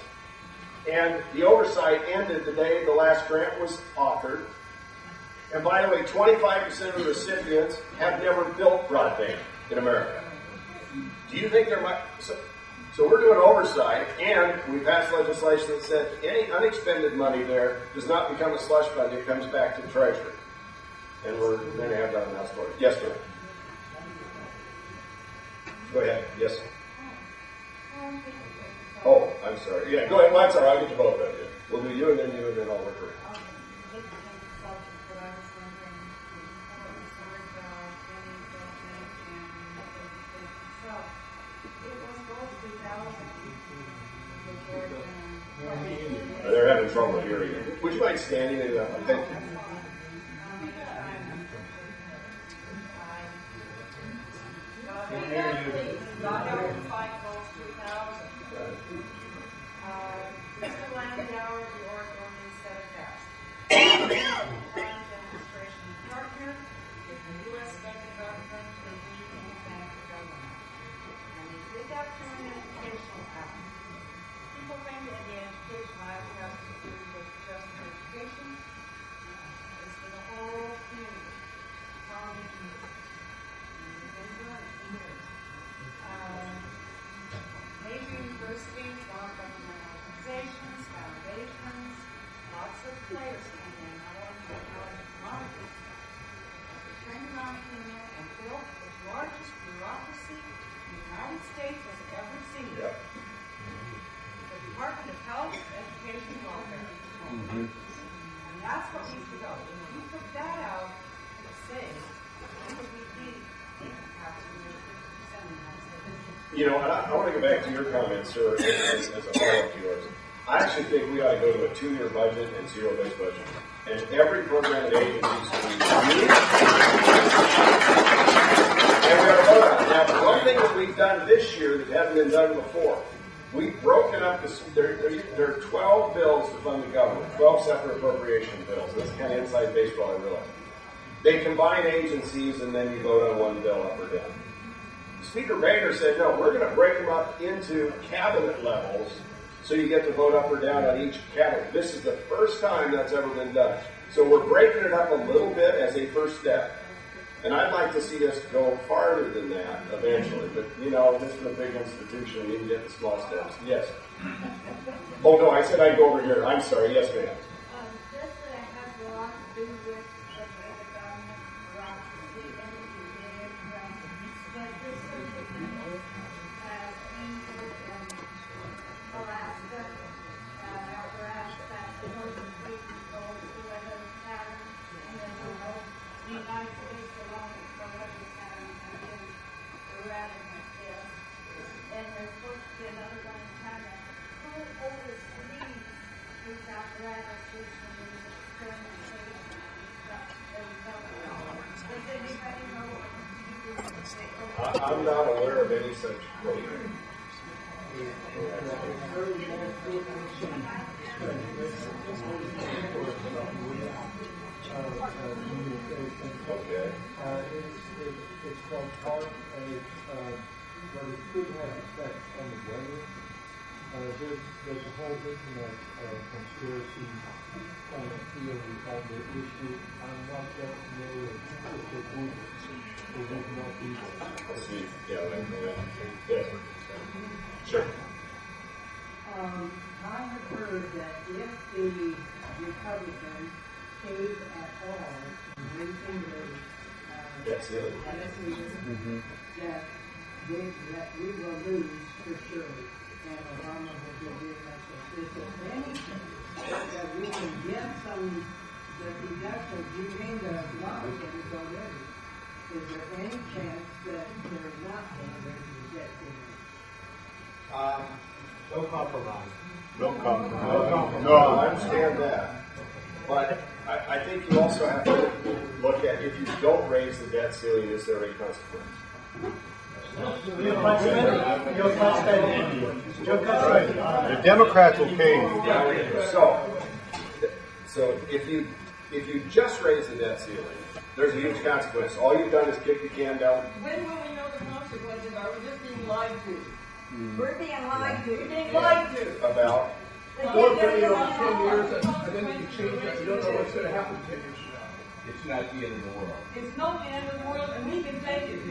A: and the oversight ended the day the last grant was offered. And by the way, 25% of the recipients have never built broadband in America. Do you think there might... So we're doing oversight, and we passed legislation that said any unexpended money there does not become a slush fund, it comes back to the Treasury. And we're going to have that announced for you. Yes, sir. Go ahead. Yes. Oh, I'm sorry. Yeah, go ahead. Well, that's all right. I'll get to both of you. We'll do you, and then I'll work around. They're having trouble hearing you. Would you mind standing in that? Thank you.
I: Mr. Landauer, the Oregon News Demonstration partner with the U.S. federal government, the lead independent government. And they did that through an educational act. People think that the educational act has to do with just education. It's for the whole community, all the community. And we've been doing it for years. Major universities, non-governmental organizations, foundations, lots of players came in, not only technology commodities. They turned around and built the largest bureaucracy the United States has ever seen.
A: Yep.
I: The Department of Health, Education, and Welfare. And that's what needs to go. If you took that out, to say, what would we be? Absolutely 50% of the United States.
A: You know, and I want to go back to your comments, sir, as a follow-up to yours. I actually think we ought to go to a 2-year budget and zero-based budget. And every program and agency should be reviewed. And we ought to vote on it. Now, one thing that we've done this year that hasn't been done before, we've broken up there are 12 bills to fund the government, 12 separate appropriation bills. That's kind of inside baseball, I realize. They combine agencies, and then you vote on one bill up or down. Speaker Boehner said, no, we're going to break them up into cabinet levels so you get to vote up or down on each cabinet. This is the first time that's ever been done. So we're breaking it up a little bit as a first step. And I'd like to see us go farther than that eventually. But, you know, this is a big institution. We can get the small steps. Yes. Oh, no, I said I'd go over here. I'm sorry. Yes, ma'am.
I: This has a lot to do with the way the government runs the energy but this has Greenwood and Alaska, Nebraska, that's the most important goals to weather pattern, and then the United States along with the weather pattern and then eradicate this. And there's supposed to be another one in China. Who oversees these apparatuses and these experimentation and stuff that we don't know? Does anybody know what
A: I'm not aware of any such program. Okay.
J: It's called HAARP, but it could have effect on the weather. There's a whole internet conspiracy kind of theory on the issue. I'm not that familiar with the group. It would not be
A: See, yes. Sure.
K: I have heard that if the Republicans cave at all to raising the
A: Yes, yeah.
K: that we will lose for sure, and Obama will get reelected. Is there anything that we can get some the deductions? You made the Republicans already. Is there any chance that they're not going to raise the debt limit?
J: no compromise.
G: No compromise.
A: No, I understand that. But I think you also have to look at, if you don't raise the debt ceiling, is there a consequence?
G: The Democrats will pay you.
A: So if you just raise the debt ceiling, there's a huge consequence. All you've done is kick the can down.
I: When will we know the most?
K: consequences, are we just being lied to?
B: We're being lied to.
K: We're being lied to.
A: About
K: They
E: Or
K: can't
E: give
K: get
E: you
K: it
E: over 10 years and
K: on
E: then you change it. You don't know what's going to happen 10 years from now.
L: It's not the end of the world.
K: It's not the end of the world, and we can take it.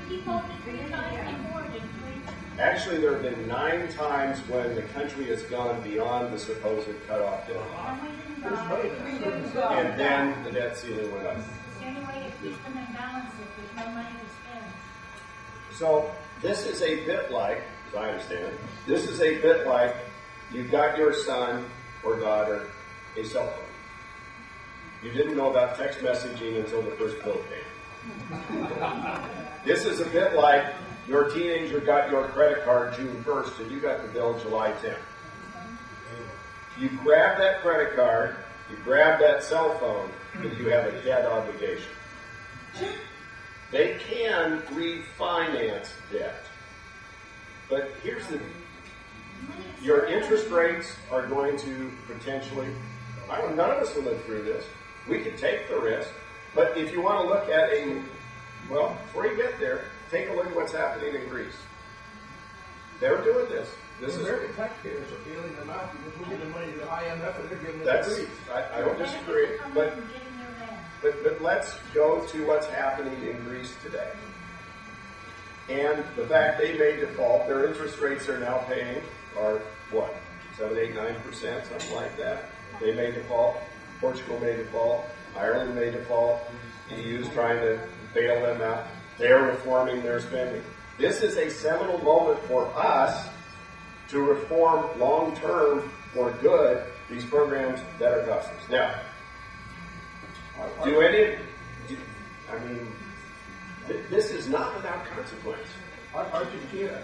I: We voted 3 times before, didn't we?
A: actually, there have been 9 times when the country has gone beyond the supposed cutoff deadline,
I: And we didn't
E: There's
I: buy
E: money
I: it.
E: there.
K: We didn't go.
A: and then the debt ceiling went up.
I: It's the only way to keep them in balance if there's no money to spend.
A: So this is a bit like, as I understand it, this is a bit like you've got your son or daughter a cell phone. You didn't know about text messaging until the first bill came. This is a bit like your teenager got your credit card June 1st and you got the bill July 10th. You grab that credit card, you grab that cell phone, and you have a debt obligation. They can refinance debt. But here's the your interest rates are going to potentially, none of us will live through this. We could take the risk. But if you want to look at before you get there, take a look at what's happening in Greece. They're doing this. This
E: The
A: is
E: American taxpayers are bailing them out because we're giving money to the IMF and they're giving it to
A: that's
E: Greece.
A: I don't disagree, but let's go to what's happening in Greece today. And the fact they may default, their interest rates are now paying are what? 7, 8, 9%, something like that. They may default. Portugal may default. Ireland may default. The EU's trying to bail them out. They're reforming their spending. This is a seminal moment for us to reform long-term for good these programs that are costing us. Now, this is not without consequence.
E: Argentina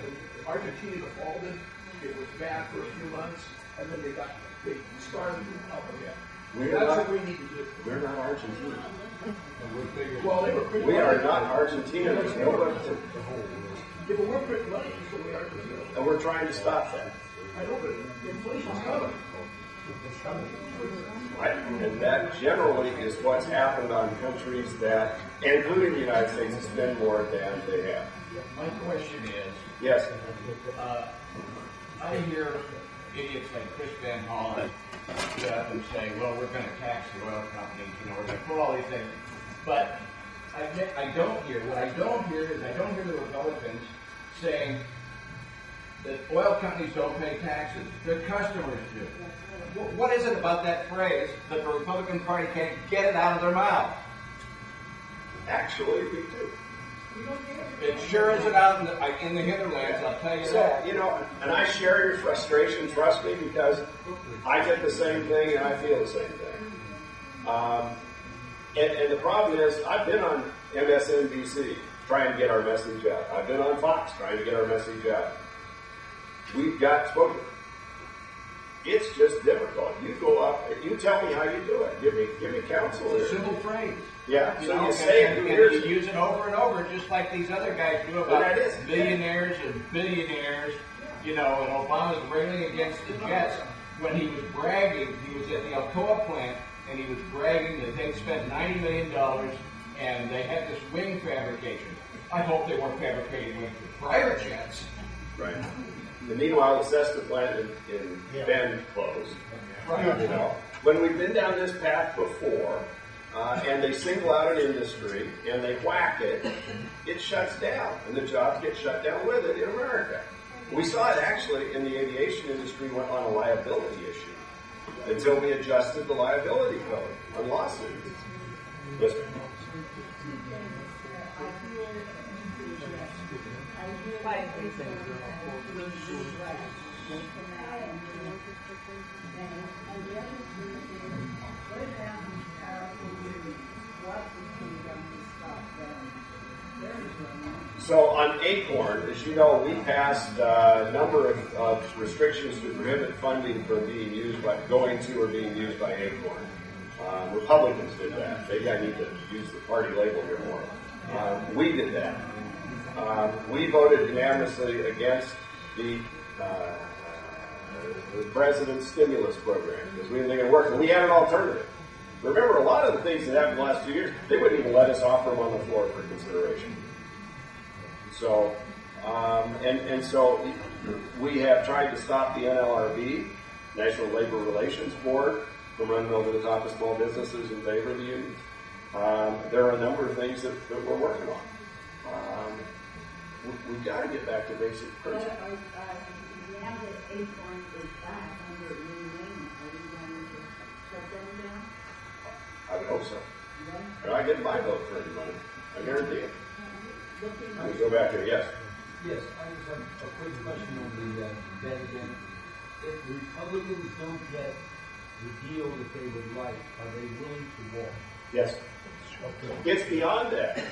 E: defaulted. It was bad for a few months, and then they started up again. That's what we need to do.
A: We're not Argentina.
E: Well, they were printing
A: We
E: money.
A: are not Argentina. There's nobody to,
E: Yeah, but we're printing money just the way Argentina.
A: and we're trying to stop that.
E: I know, but inflation's coming. It's coming.
A: Right? And that generally is what's happened on countries that, including the United States, spend more than they have.
L: My question is,
A: Yes.
L: I hear idiots like Chris Van Hollen get up and say, well, we're going to tax the oil companies, we're going to put all these things. But I don't hear the Republicans saying that oil companies don't pay taxes. Their customers do. What is it about that phrase that the Republican Party can't get it out of their mouth?
A: Actually, we do.
L: It sure isn't out in the hinterlands, I'll tell you
A: So,
L: that.
A: and I share your frustration, trust me, because I get the same thing and I feel the same thing. And the problem is, I've been on MSNBC trying to get our message out. I've been on Fox trying to get our message out. We've got spoken. It's just difficult. You go up and you tell me how you do it. Give me counsel.
L: It's a simple phrase.
A: Yeah,
L: You
A: so
L: know,
A: you say it,
L: and
A: here's
L: you use it over and over, just like these other guys do
A: Well,
L: about
A: that is-
L: millionaires and billionaires. And Obama's railing against the Jets when he was bragging. He was at the Alcoa plant and he was bragging that they'd spent $90 million and they had this wing fabrication. I hope they weren't fabricating wings for prior jets.
A: Right. And meanwhile, the Cessna plant in Bend closed.
L: Right.
A: When we've been down this path before, and they single out an industry and they whack it, it shuts down, and the jobs get shut down with it in America. We saw it actually in the aviation industry went on a liability issue until we adjusted the liability code on lawsuits. Yes, ma'am. So on Acorn, as you know, we passed a number of restrictions to prohibit funding from being used by going to or being used by Acorn. Republicans did that. Maybe I need to use the party label here more. We did that. We voted unanimously against the president's stimulus program because we didn't think it worked, and we had an alternative. Remember, a lot of the things that happened in the last 2 years, they wouldn't even let us offer them on the floor for consideration. So, and so we have tried to stop the NLRB, National Labor Relations Board, from running over the top of small businesses in favor of the unions. There are a number of things that we're working on. We've got to get back to basic principles.
K: Now that Acorn is back under a new name, are you going to shut them down?
A: I would hope so. Or I get my vote for any money. I guarantee it. Let me go back here. Yes.
J: Yes, I just have a quick question on the debt again. If the Republicans don't get the deal that they would like, are they willing to walk?
A: Yes. It's beyond that.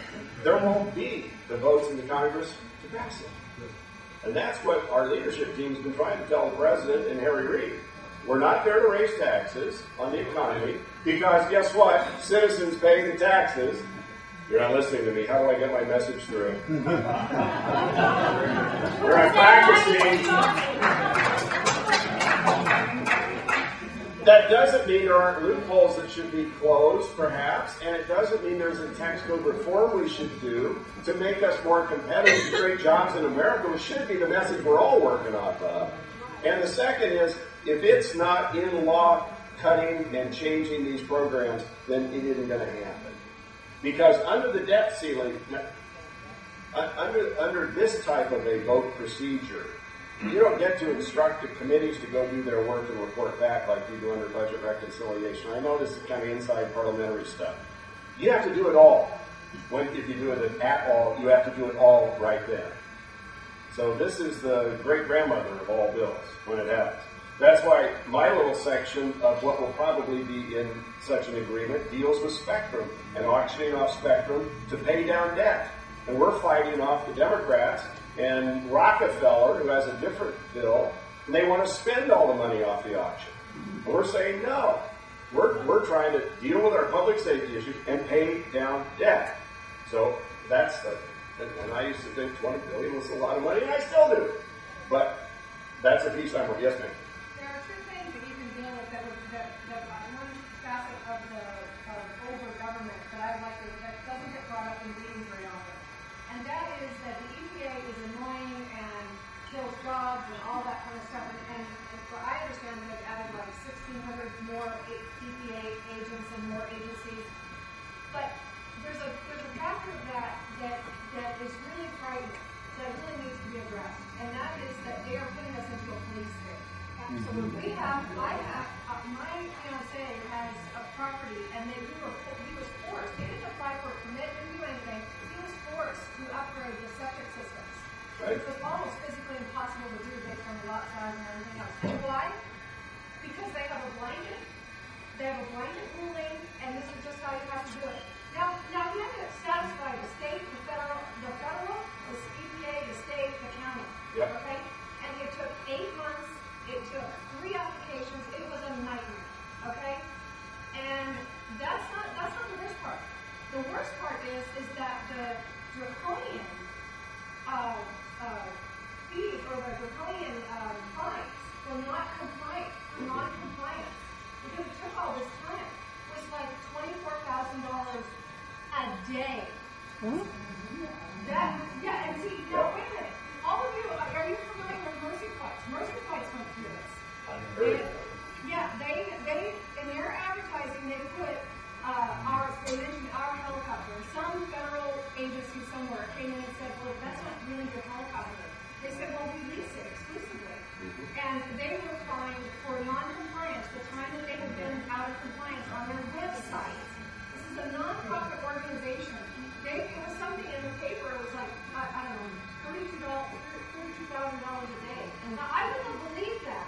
A: There won't be the votes in the Congress to pass it. And that's what our leadership team's been trying to tell the President and Harry Reid. We're not there to raise taxes on the economy because guess what? Citizens pay the taxes. You're not listening to me. How do I get my message through? Where I'm practicing. That doesn't mean there aren't loopholes that should be closed, perhaps, and it doesn't mean there's a tax code reform we should do to make us more competitive to create jobs in America, which should be the message we're all working off of. And the second is, if it's not in law cutting and changing these programs, then it isn't going to happen. Because under the debt ceiling, under this type of a vote procedure, you don't get to instruct the committees to go do their work and report back like you do under budget reconciliation. I know this is kind of inside parliamentary stuff. You have to do it all. If you do it at all, you have to do it all right then. So this is the great-grandmother of all bills when it happens. That's why my little section of what will probably be in such an agreement deals with Spectrum and auctioning off Spectrum to pay down debt. And we're fighting off the Democrats and Rockefeller, who has a different bill, and they want to spend all the money off the auction. And we're saying no. We're trying to deal with our public safety issues and pay down debt. So that's and I used to think $20 billion was a lot of money, and I still do. But that's a piece I'm working. Yes, ma'am.
B: There are two things that you can deal with that one facet of the older government that I'd like to, that doesn't get brought up in meetings very often. And that is that the EPA is annoying and kills jobs and all that kind of stuff. And what I understand, they've added like 1,600 more EPA agents and more agencies. But there's a factor of that is really frightening, that really needs to be addressed. And that is that they are putting us into a police state. So when my fiance has a property, and he was forced. He didn't apply for a permit, didn't do anything. He was forced to upgrade the septic systems.
A: Right.
B: It was almost physically impossible to do based on the lot size and everything else. And why? Because they have a blanket. They have a blanket ruling, and this is just how you have to do it. Now you have to satisfy the state, the federal, the EPA, the state, the county.
A: Yep.
B: Okay? And it took 8 months. It took 3 applications. It was a nightmare. Okay? And that's not the worst part. The worst part is that the draconian fees or the draconian fines for non-compliance, because it took all this time, was like $24,000 a day. And see, now wait a minute. All of you, are you familiar with Mercy Flights? Mercy Flights went through this. They in their advertising, they put they mentioned our helicopter. Some federal agency somewhere came in and said, well, that's not really your helicopter. They said, well, we lease it exclusively. And they were fined for non-compliance, the time that they had been out of compliance on their website. This is a non-profit organization. It was something in the paper, it was like, I don't know, $32,000 a day. Now, I wouldn't have believed that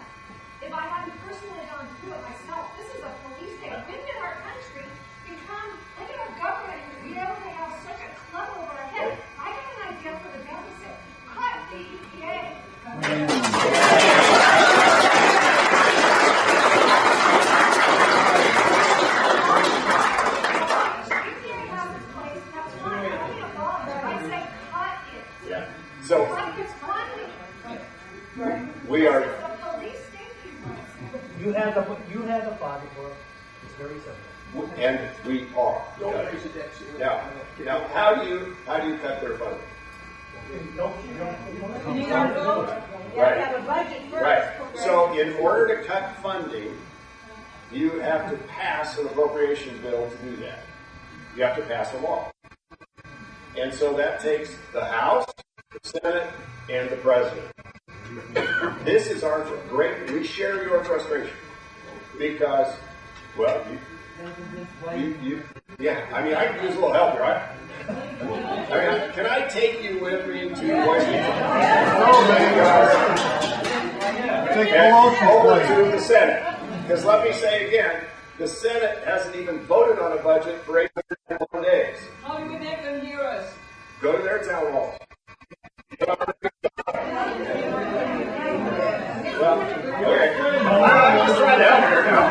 B: if I hadn't personally gone through it myself. This is a police state. When did our country become, when did our government be able to have such a club over our head? I got an idea for the deficit. Cut the EPA.
A: So we are.
F: You had the pocketbook. It's very simple.
A: And we are.
E: Don't raise the debt ceiling.
A: Now, how do you cut their funding?
K: You need our vote? You have to have a budget first.
A: Right. So in order to cut funding, you have to pass an appropriations bill to do that. You have to pass a law. And so that takes the House, the Senate, and the President. This is our great, we share your frustration. Because, well, yeah, I mean, I can use a little help here, right? I mean, can I take you with me to Washington? Over to the Senate. Because let me say again, the Senate hasn't even voted on a budget for 801 days.
K: How do we make them hear us?
A: Go to their town halls. Well, okay. I'm just trying to help here now.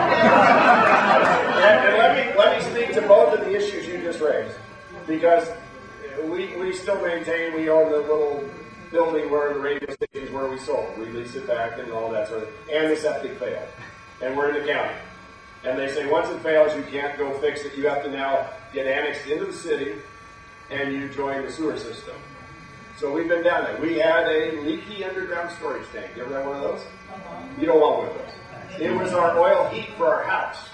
A: And let me speak to both of the issues you just raised. Because we still maintain we own the little building where the radio stations where we sold. We lease it back and all that sort of thing. And the septic failed. And we're in the county. And they say once it fails, you can't go fix it. You have to now get annexed into the city and you join the sewer system. So we've been down there. We had a leaky underground storage tank. You ever had one of those? You don't want one of those. It was our oil heat for our house.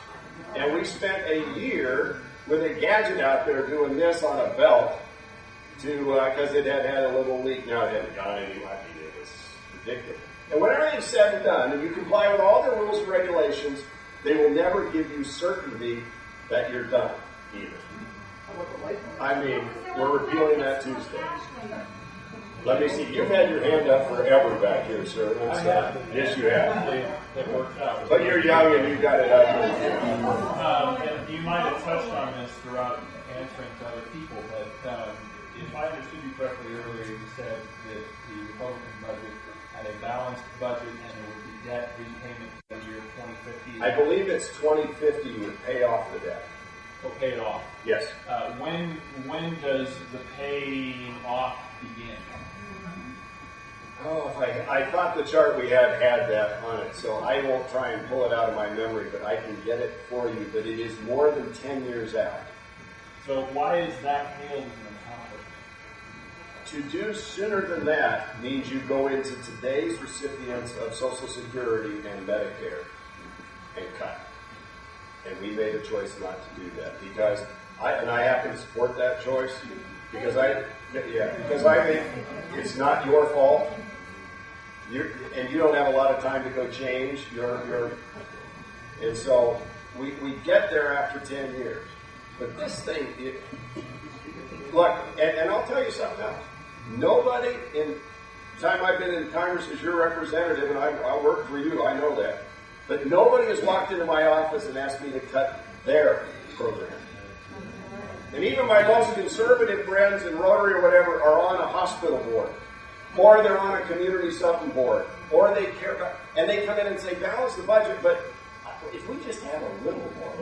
A: And we spent a year with a gadget out there doing this on a belt to because it had a little leak. Now it hadn't gone anywhere. I mean, it was ridiculous. And when everything's said and done, and you comply with all the rules and regulations, they will never give you certainty that you're done either. I mean, we're repealing that Tuesday. Let me see. You've had your hand up forever back here, sir. Yes, you have.
M: It worked out.
A: But you're young and you've got it up.
M: And you might have touched on this throughout answering to other people, but if I understood you correctly earlier, you said that the Republican budget had a balanced budget and there would be debt repayment for the year 2050.
A: I believe it's 2050 would pay off the debt.
M: Oh, pay it off.
A: Yes.
M: When does the paying off begin?
A: Oh, I thought the chart we had that on it, so I won't try and pull it out of my memory, but I can get it for you. But it is more than 10 years out.
M: So why is that hailed as an accomplishment?
A: To do sooner than that means you go into today's recipients of Social Security and Medicare and cut. And we made a choice not to do that because I happen to support that choice because I think it's not your fault. And you don't have a lot of time to go change and so we get there after 10 years. But this thing, look, and I'll tell you something else. Nobody in the time I've been in Congress as your representative, and I work for you, I know that. But nobody has walked into my office and asked me to cut their program. And even my most conservative friends in Rotary or whatever are on a hospital board. Or they're on a community something board. Or they care about, and they come in and say, balance the budget, but if we just have a little more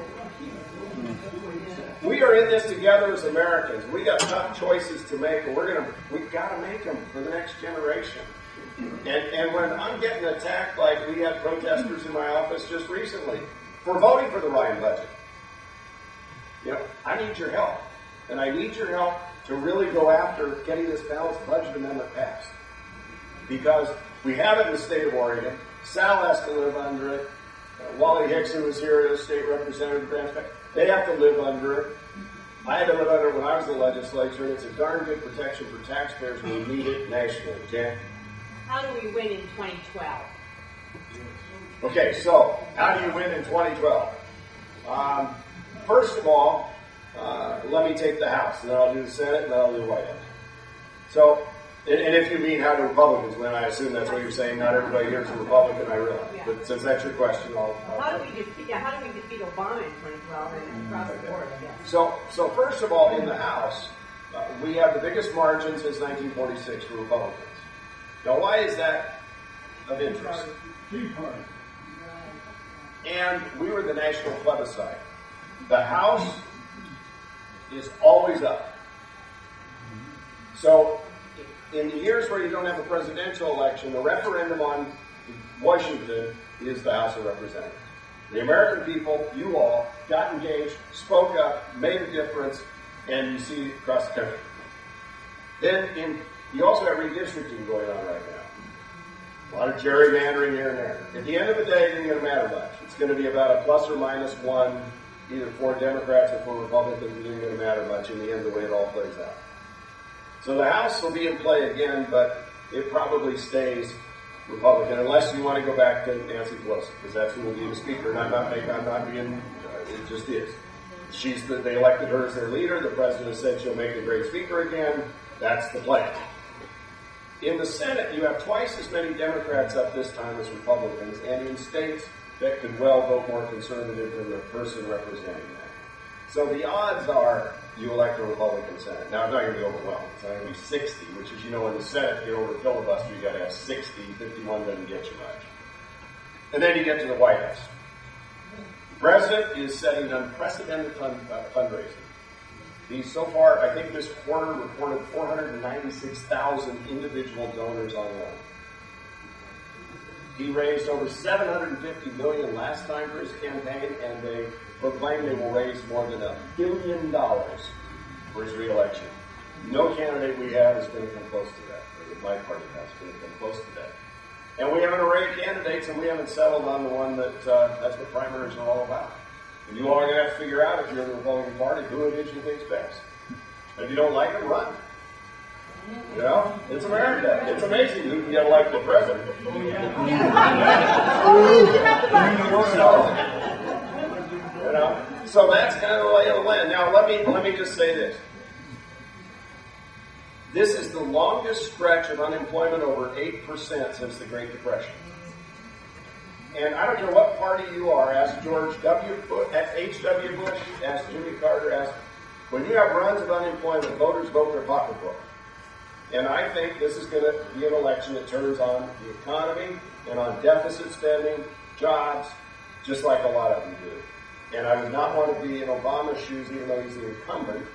A: we are in this together as Americans. We got tough choices to make, and we've got to make them for the next generation. And when I'm getting attacked, like we had protesters in my office just recently for voting for the Ryan budget, I need your help, and I need your help to really go after getting this balanced budget amendment passed, because we have it in the state of Oregon. Sal has to live under it. Wally Hicks, who was here as state representative, they have to live under it. I had to live under it when I was in the legislature, and it's a darn good protection for taxpayers when we need it nationally. Jan?
N: How do we win in 2012?
A: Okay, so how do you win in 2012? First of all, let me take the House, and then I'll do the Senate, and then I'll do the White House. So, and if you mean how do Republicans win, I assume that's what you're saying. Not everybody here is a Republican, I realize. Yeah. But since that's your question,
N: how do we defeat Obama in 2012 and across the board?
A: So first of all, in the House, we have the biggest margin since 1946 for Republicans. Now, why is that of interest? And we were the national plebiscite. The House is always up. So, in the years where you don't have a presidential election, the referendum on Washington is the House of Representatives. The American people, you all, got engaged, spoke up, made a difference, and you see across the country. Then in You also have redistricting going on right now. A lot of gerrymandering here and there. At the end of the day, it isn't going to matter much. It's going to be about a plus or minus one, either for Democrats or for Republicans. It isn't going to matter much in the end, the way it all plays out. So the House will be in play again, but it probably stays Republican, unless you want to go back to Nancy Pelosi, because that's who will be the speaker. And I'm not being, it just is. They elected her as their leader. The president said she'll make a great speaker again. That's the plan. In the Senate, you have twice as many Democrats up this time as Republicans, and in states that could well vote more conservative than the person representing them. So the odds are you elect a Republican Senate. Now, it's not going to be overwhelming. It's not going to be 60, which is, in the Senate, to get over filibuster, you got to have 60. 51 doesn't get you much. And then you get to the White House. The president is setting unprecedented fundraising. He's so far, I think this quarter reported 496,000 individual donors online. He raised over $750 million last time for his campaign, and they proclaim they will raise more than $1 billion for his re-election. No candidate we have is going to come close to that, or that my party has going to come close to that. And we have an array of candidates, and we haven't settled on the one that's what primaries are all about. And you all are going to have to figure out, if you're in the Republican Party, who it is you think is best. And if you don't like it, run. It's America. It's amazing who can get elected president. So that's kind of the lay of the land. Now let me just say this. This is the longest stretch of unemployment, over 8% since the Great Depression. And I don't care what party you are, ask George H.W. Bush, ask Jimmy Carter, when you have runs of unemployment, voters vote their pocketbook. And I think this is going to be an election that turns on the economy and on deficit spending, jobs, just like a lot of them do. And I would not want to be in Obama's shoes, even though he's the incumbent,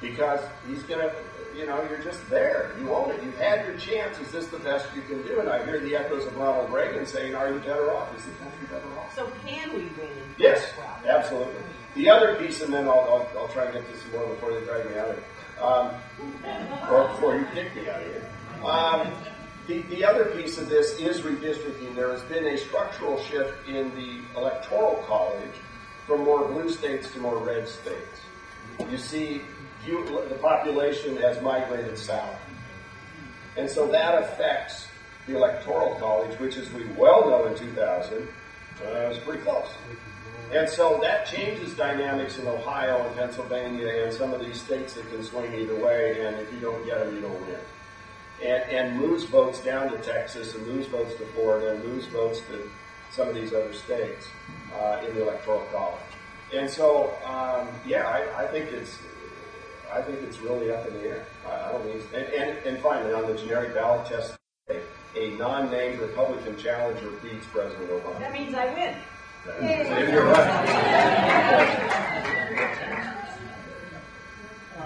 A: because he's going to, you're just there. You own it. You've had your chance. Is this the best you can do? And I hear the echoes of Ronald Reagan saying, are you better off? Is the country better off?
N: So can we win?
A: Yes, absolutely. The other piece, and then I'll try and get to some more before they drag me out of here, or before you kick me out of here. The other piece of this is redistricting. There has been a structural shift in the Electoral College from more blue states to more red states. You see, the population has migrated south. And so that affects the Electoral College, which, as we well know, in 2000, was pretty close. And so that changes dynamics in Ohio and Pennsylvania and some of these states that can swing either way, and if you don't get them, you don't win. And moves votes down to Texas, and moves votes to Florida, and moves votes to some of these other states in the Electoral College. And so, I think it's really up in the air. I don't mean, and finally, on the generic ballot test, a non-named Republican challenger beats President Obama.
N: That means I win.
A: If you're right.
J: I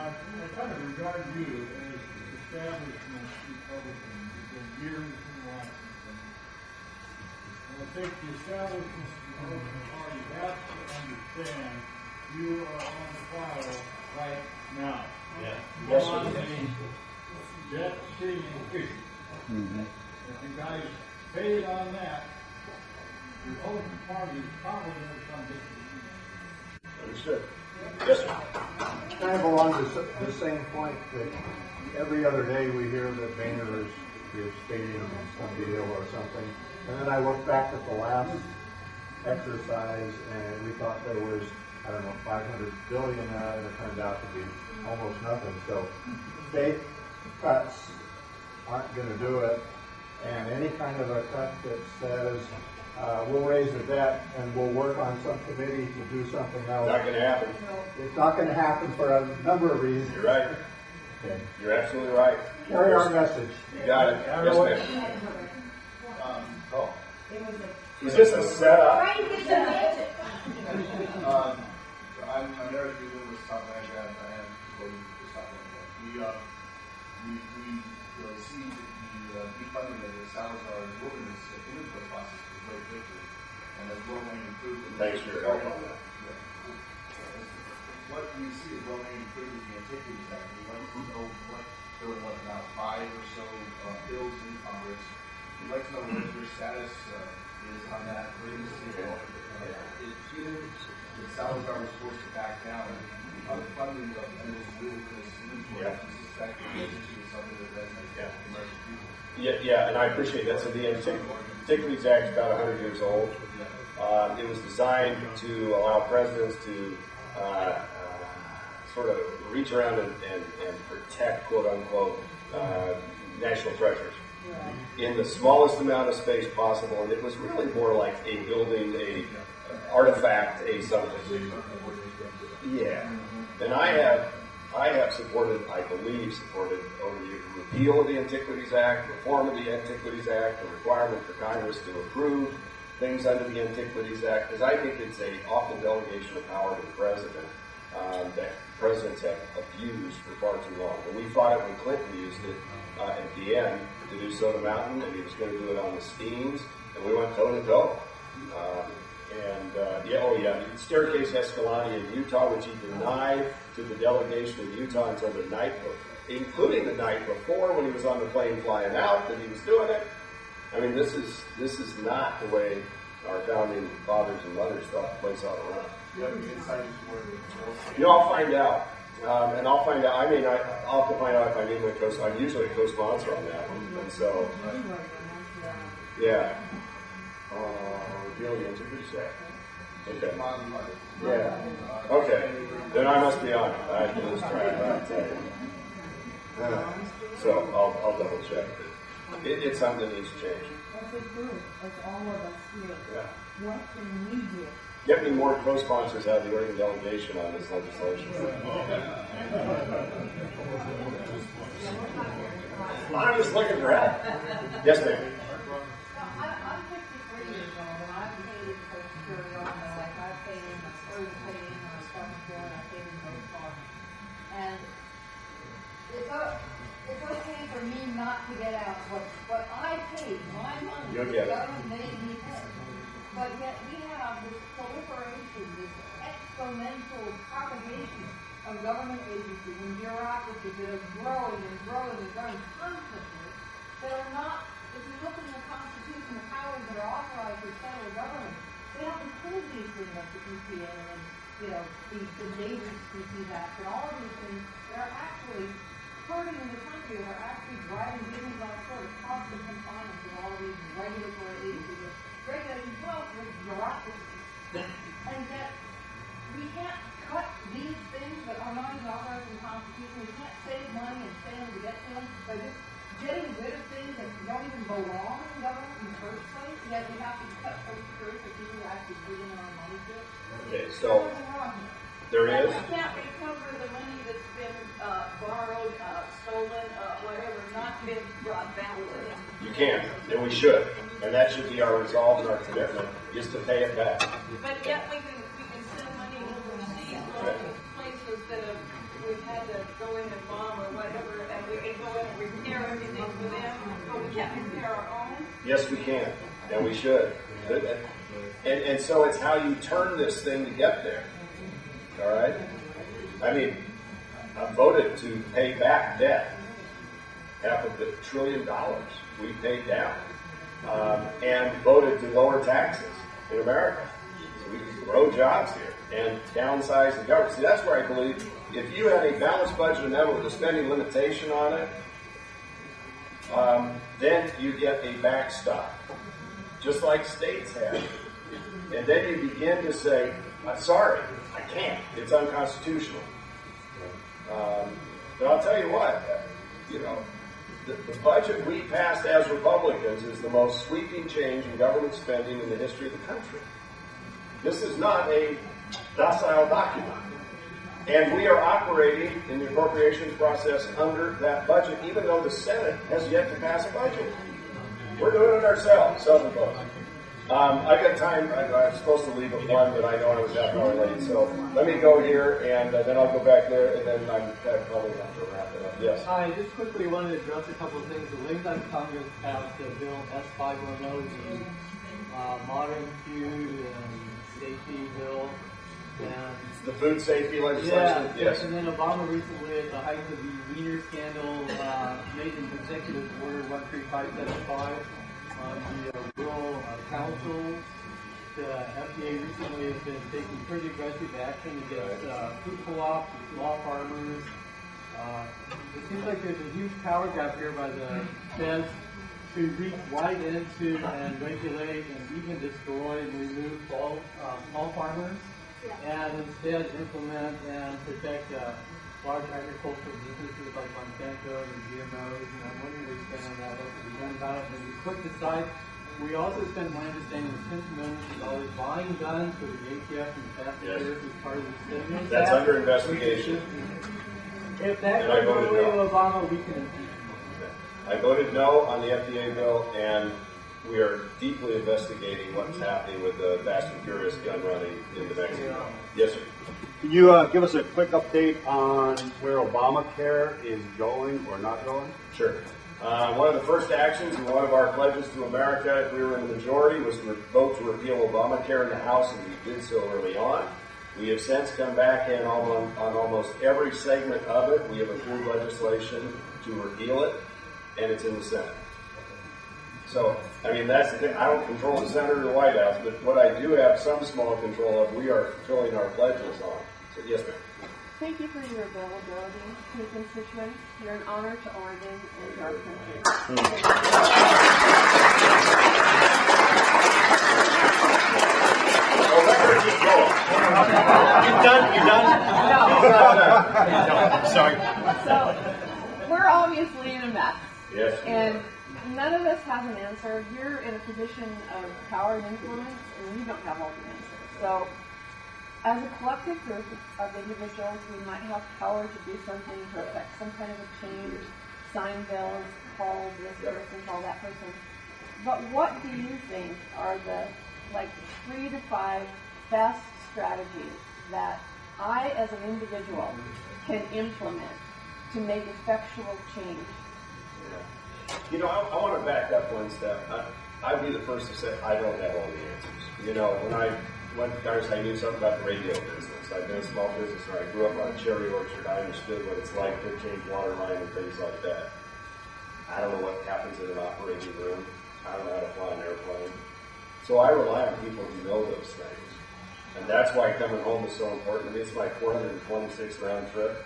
J: kind of regard you as establishment Republican. You've been years in Washington. And I think the establishment Republican Party has to understand you are on the file right now.
A: Yes,
J: on the debt ceiling issue. If you guys paid on that, the Republican Party is probably going to come to
A: Understood. Yes, sir.
F: Kind of along the same point that every other day we hear that Boehner is stating some deal or something. And then I look back at the last exercise and we thought there was, $500 billion and it turned out to be almost nothing. So state cuts aren't going to do it. And any kind of a cut that says we'll raise the debt and we'll work on some committee to do something else.
A: Not going to happen.
F: It's not going to happen for a number of reasons.
A: You're right.
F: Okay.
A: You're absolutely right.
F: Carry our message.
A: You got it. Yes, ma'am. Is this a setup?
O: I'm Eric Dugan with South Niagara. I am voting for South Niagara. We see the defunding of the Salazar Wilderness inventory process is a great victory, and as low-hanging fruit.
A: Thanks for your help on that.
O: What we see is low-hanging fruit is the Antiquities Act. We want to know what goes and what not. 5 or so bills in Congress. We'd like to know what your status is on that. Even if Salazar was forced to back down, the funding of Emerald's wilderness inventory, we suspect is something that resonates with the American people.
A: Yeah, and I appreciate that. So the Antiquities Act is about 100 years old. It was designed to allow presidents to sort of reach around and protect, quote unquote, national treasures in the smallest amount of space possible. And it was really more like a building, a artifact, a something. Yeah. And I have supported, I believe, supported over the years, repeal of the Antiquities Act, reform of the Antiquities Act, the requirement for Congress to approve things under the Antiquities Act, because I think it's a awful delegation of power to the president that presidents have abused for far too long. And we fought it when Clinton used it at the end to do Soda Mountain, and he was going to do it on the Steams, and we went toe to toe. Staircase Escalante in Utah, which he denied to the delegation of Utah until the night before, including the night before when he was on the plane flying out that he was doing it. I mean, this is not the way our founding fathers and mothers thought the place ought to run.
O: Do you have any insight into where the
A: I'll find out. And I'll find out. I mean, I'll have to find out if I need my I'm usually a co-sponsor on that one. And so, yeah. Dealing into that. Okay. Yeah. Okay. Then I must be on it. I have to lose track. So I'll double check. It's something that needs to change.
K: That's a group. That's all of us here.
A: Yeah.
K: What can we do?
A: Get me more co-sponsors out of the Oregon delegation on this legislation. I'm just looking for help. Yes, ma'am.
K: I'm 53 years old, and I've paid in Social Security all my life. I've paid in my first paid in my self-employed, I've paid in both farms. And it's okay for me not to get out what I paid, my money,
A: You'll
K: the
A: get it.
K: government made me pay. But yet we have this proliferation, this exponential propagation of government agencies and bureaucracies that are growing and growing and growing constantly, that are not, if you look in the Constitution, the powers that are authorized for federal government, they don't include these things like the EPA and, the Dangerous Species Act and all of these things that are actually hurting in the country, that are actually driving business on sort of constant compliance with all of these regulatory agencies, regulating well with bureaucracy. And that we can't cut these things that are not even authorized in the Constitution. We can't save money and fail to get to them by just getting rid of things that don't even belong in government in the first place. Yet we have to cut Social Security for people who actually give in our money to it.
A: Okay, so there is.
B: We can't recover the money that's been borrowed, stolen, whatever, not been brought back to them.
A: You can, and we should. And that should be our resolve and our commitment, is to pay it back.
B: But yet we can send money overseas, to places that we've had to go in and bomb or whatever, and we can go in and repair everything for them, but we can't repair our own.
A: Yes, we can, and we should. And so it's how you turn this thing to get there. All right? I mean, I voted to pay back debt. $500 billion we paid down. And voted to lower taxes in America. So we can grow jobs here and downsize the government. See, that's where I believe if you had a balanced budget amendment with a spending limitation on it, then you get a backstop, just like states have. And then you begin to say, sorry, I can't. It's unconstitutional. But I'll tell you what, the budget we passed as Republicans is the most sweeping change in government spending in the history of the country. This is not a docile document. And we are operating in the appropriations process under that budget, even though the Senate has yet to pass a budget. We're doing it ourselves, Southern folks. I've got time. I'm supposed to leave at 1, but I know I was half an hour late. So let me go here, and then I'll go back there, and then I'm probably have to wrap it up. Yes?
P: I just quickly wanted to address a couple of things. The Lincoln Congress passed the bill S510, the Modern Food and Safety Bill.
K: And
A: The food safety legislation?
K: yeah,
A: Yes.
K: and then Obama recently, at the height of the Wiener scandal, made an executive order 13575 on the rural councils. The FDA recently has been taking pretty aggressive action against food co-ops, law farmers. It seems like there's a huge power gap here by the feds to reach right into and regulate and even destroy and remove small farmers, and instead implement and protect large agricultural businesses like Monsanto and GMOs. And I'm wondering where you stand on that, what can be done about it. And a quick aside, we also spent, my understanding, tens of millions of dollars buying guns for the ATF and the passengers as part of the stimulus.
A: That's under investigation.
K: If that
A: And I
K: goes
A: voted
K: away
A: no.
K: to Obama, we can impeach him.
A: I voted no on the FDA bill, and we are deeply investigating what's happening with the Fast and Furious gun running into Mexico. Yes, sir.
Q: Can you give us a quick update on where Obamacare is going or not going?
A: Sure. One of the first actions and one of our pledges to America, if we were in the majority, was to vote to repeal Obamacare in the House, and we did so early on. We have since come back in on almost every segment of it. We have approved legislation to repeal it, and it's in the Senate. So, I mean, that's the thing. I don't control the Senate or the White House, but what I do have some small control of, we are fulfilling our pledges on. So, yes, ma'am.
R: Thank you for your availability to your constituents. You're an honor to Oregon and to our country.
Q: You done? You done?
R: No.
Q: Sorry.
R: So, we're obviously in a mess.
A: Yes.
R: And none of us has an answer. You're in a position of power and influence, and you don't have all the answers. So, as a collective group of individuals, we might have power to do something to affect some kind of a change, sign bills, call this person, call that person. But what do you think are the 3 to 5 best strategies that I, as an individual, can implement to make effectual change?
A: You know, I want to back up one step. I'd be the first to say I don't have all the answers. You know, when I went to Congress, I knew something about the radio business. I've been a small business owner. I grew up on a cherry orchard. I understood what it's like to change water line and things like that. I don't know what happens in an operating room. I don't know how to fly an airplane. So I rely on people who know those things. And that's why coming home is so important. I mean, it's my 426th round trip.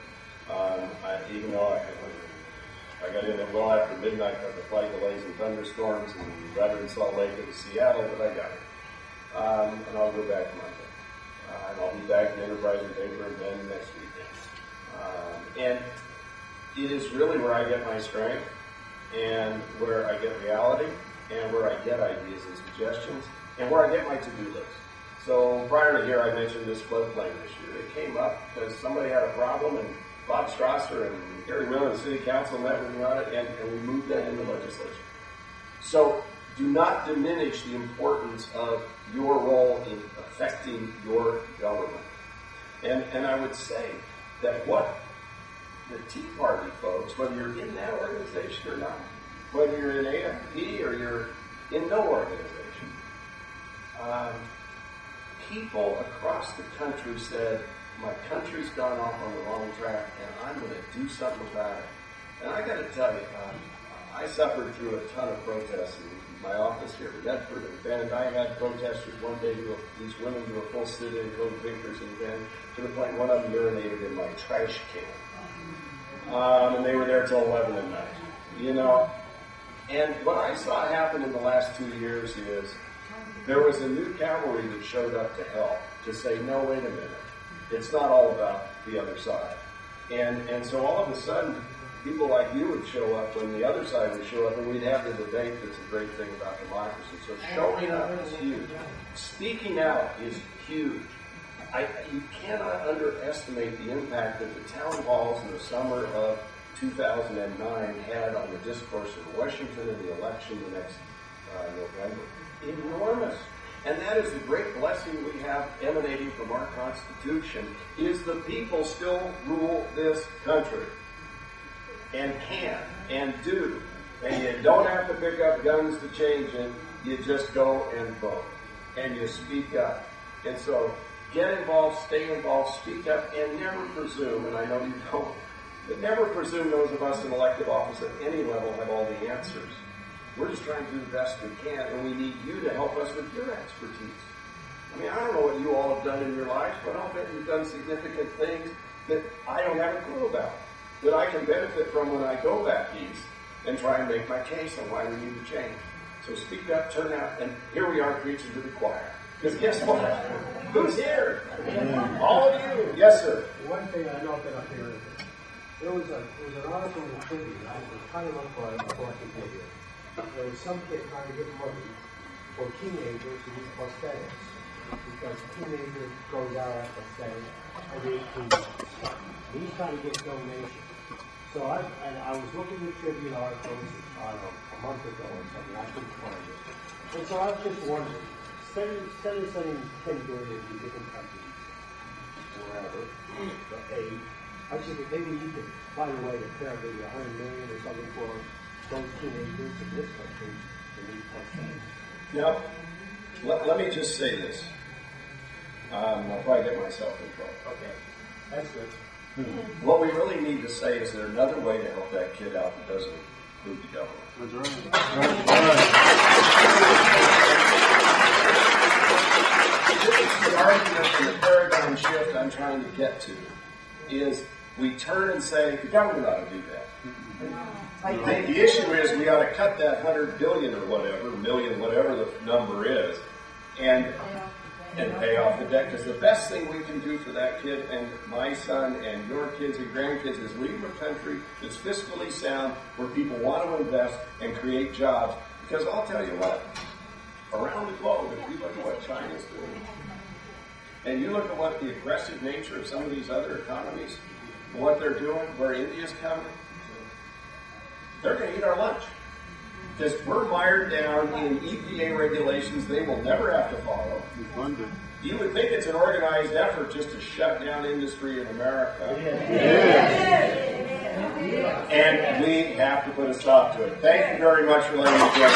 A: Even though I got in it well after midnight because of flight delays and thunderstorms, and rather than Salt Lake to Seattle, but I got it. And I'll go back Monday. And I'll be back in Enterprise and Paper and then next weekend. And it is really where I get my strength, and where I get reality, and where I get ideas and suggestions, and where I get my to-do list. So prior to here, I mentioned this floodplain issue. It came up because somebody had a problem, and Bob Strasser and Gary Wheeler and the City Council met with me on it, and we moved that into legislation. So do not diminish the importance of your role in affecting your government. And I would say that what the Tea Party folks, whether you're in that organization or not, whether you're in AFP or you're in no organization, people across the country said, my country's gone off on the wrong track, and I'm going to do something about it. And I got to tell you, I suffered through a ton of protests in my office here in Medford and Bend. I had protesters one day these women do a full sit-in, Code Vickers in Bend, to the point one of them urinated in my trash can. And they were there till 11 at night. You know, and what I saw happen in the last 2 years is there was a new cavalry that showed up to help, to say, no, wait a minute. It's not all about the other side. And so all of a sudden, people like you would show up when the other side would show up, and we'd have the debate that's a great thing about democracy. So showing up is huge. Speaking out is huge. You cannot underestimate the that the town halls in the summer of 2009 had on the discourse in Washington in the election the next November. Enormous. And that is the great blessing we have emanating from our Constitution, is the people still rule this country. And can, and do. And you don't have to pick up guns to change it. You just go and vote. And you speak up. And so Get involved, stay involved, speak up, and never presume, and I know you don't, but never presume those of us in elective office at any level have all the answers. We're just trying to do the best we can, and we need you to help us with your expertise. I mean, I don't know what you all have done in your lives, but I'll bet you've done significant things that I don't have a clue about, that I can benefit from when I go back east and try and make my case on why we need to change. So speak up, turn out, and here we are preaching to the choir. Because guess what? Who's here? All of you. Yes, sir.
F: One thing I know that up here is there was an article in the Tribune. I was trying to look for it before I could get here. There was some kid trying to get money for teenagers who use prosthetics because a teenager goes out at prosthetics every 18 months. And he's trying to get donations. So I was looking at the Tribune articles, I don't know, a month ago or something. I couldn't find it. And so I was just wondering, instead of sending $10 billion to different countries, wherever, the aid, I was thinking maybe you could find a way to pair maybe $100 million or something for those teenagers in this country that need prosthetics.
A: Now, let me just say this. I'll probably get myself in trouble.
F: Okay, that's good.
A: What we really need to say is there another way to help that kid out that doesn't include the government. The argument and the paradigm shift I'm trying to get to is we turn and say the government ought to do that. The issue is we ought to cut that $100 billion or whatever, million, whatever the number is, and pay off the debt. Because the best thing we can do for that kid and my son and your kids and grandkids is leave a country that's fiscally sound, where people want to invest and create jobs. Because I'll tell you what, around the globe, if you look at what China's doing, and you look at what the aggressive nature of some of these other economies, what they're doing, where India's coming, they're going to eat our lunch. Because we're mired down in EPA regulations they will never have to follow. You would think it's an organized effort just to shut down industry in America. And we have to put a stop to it. Thank you very much for letting me join.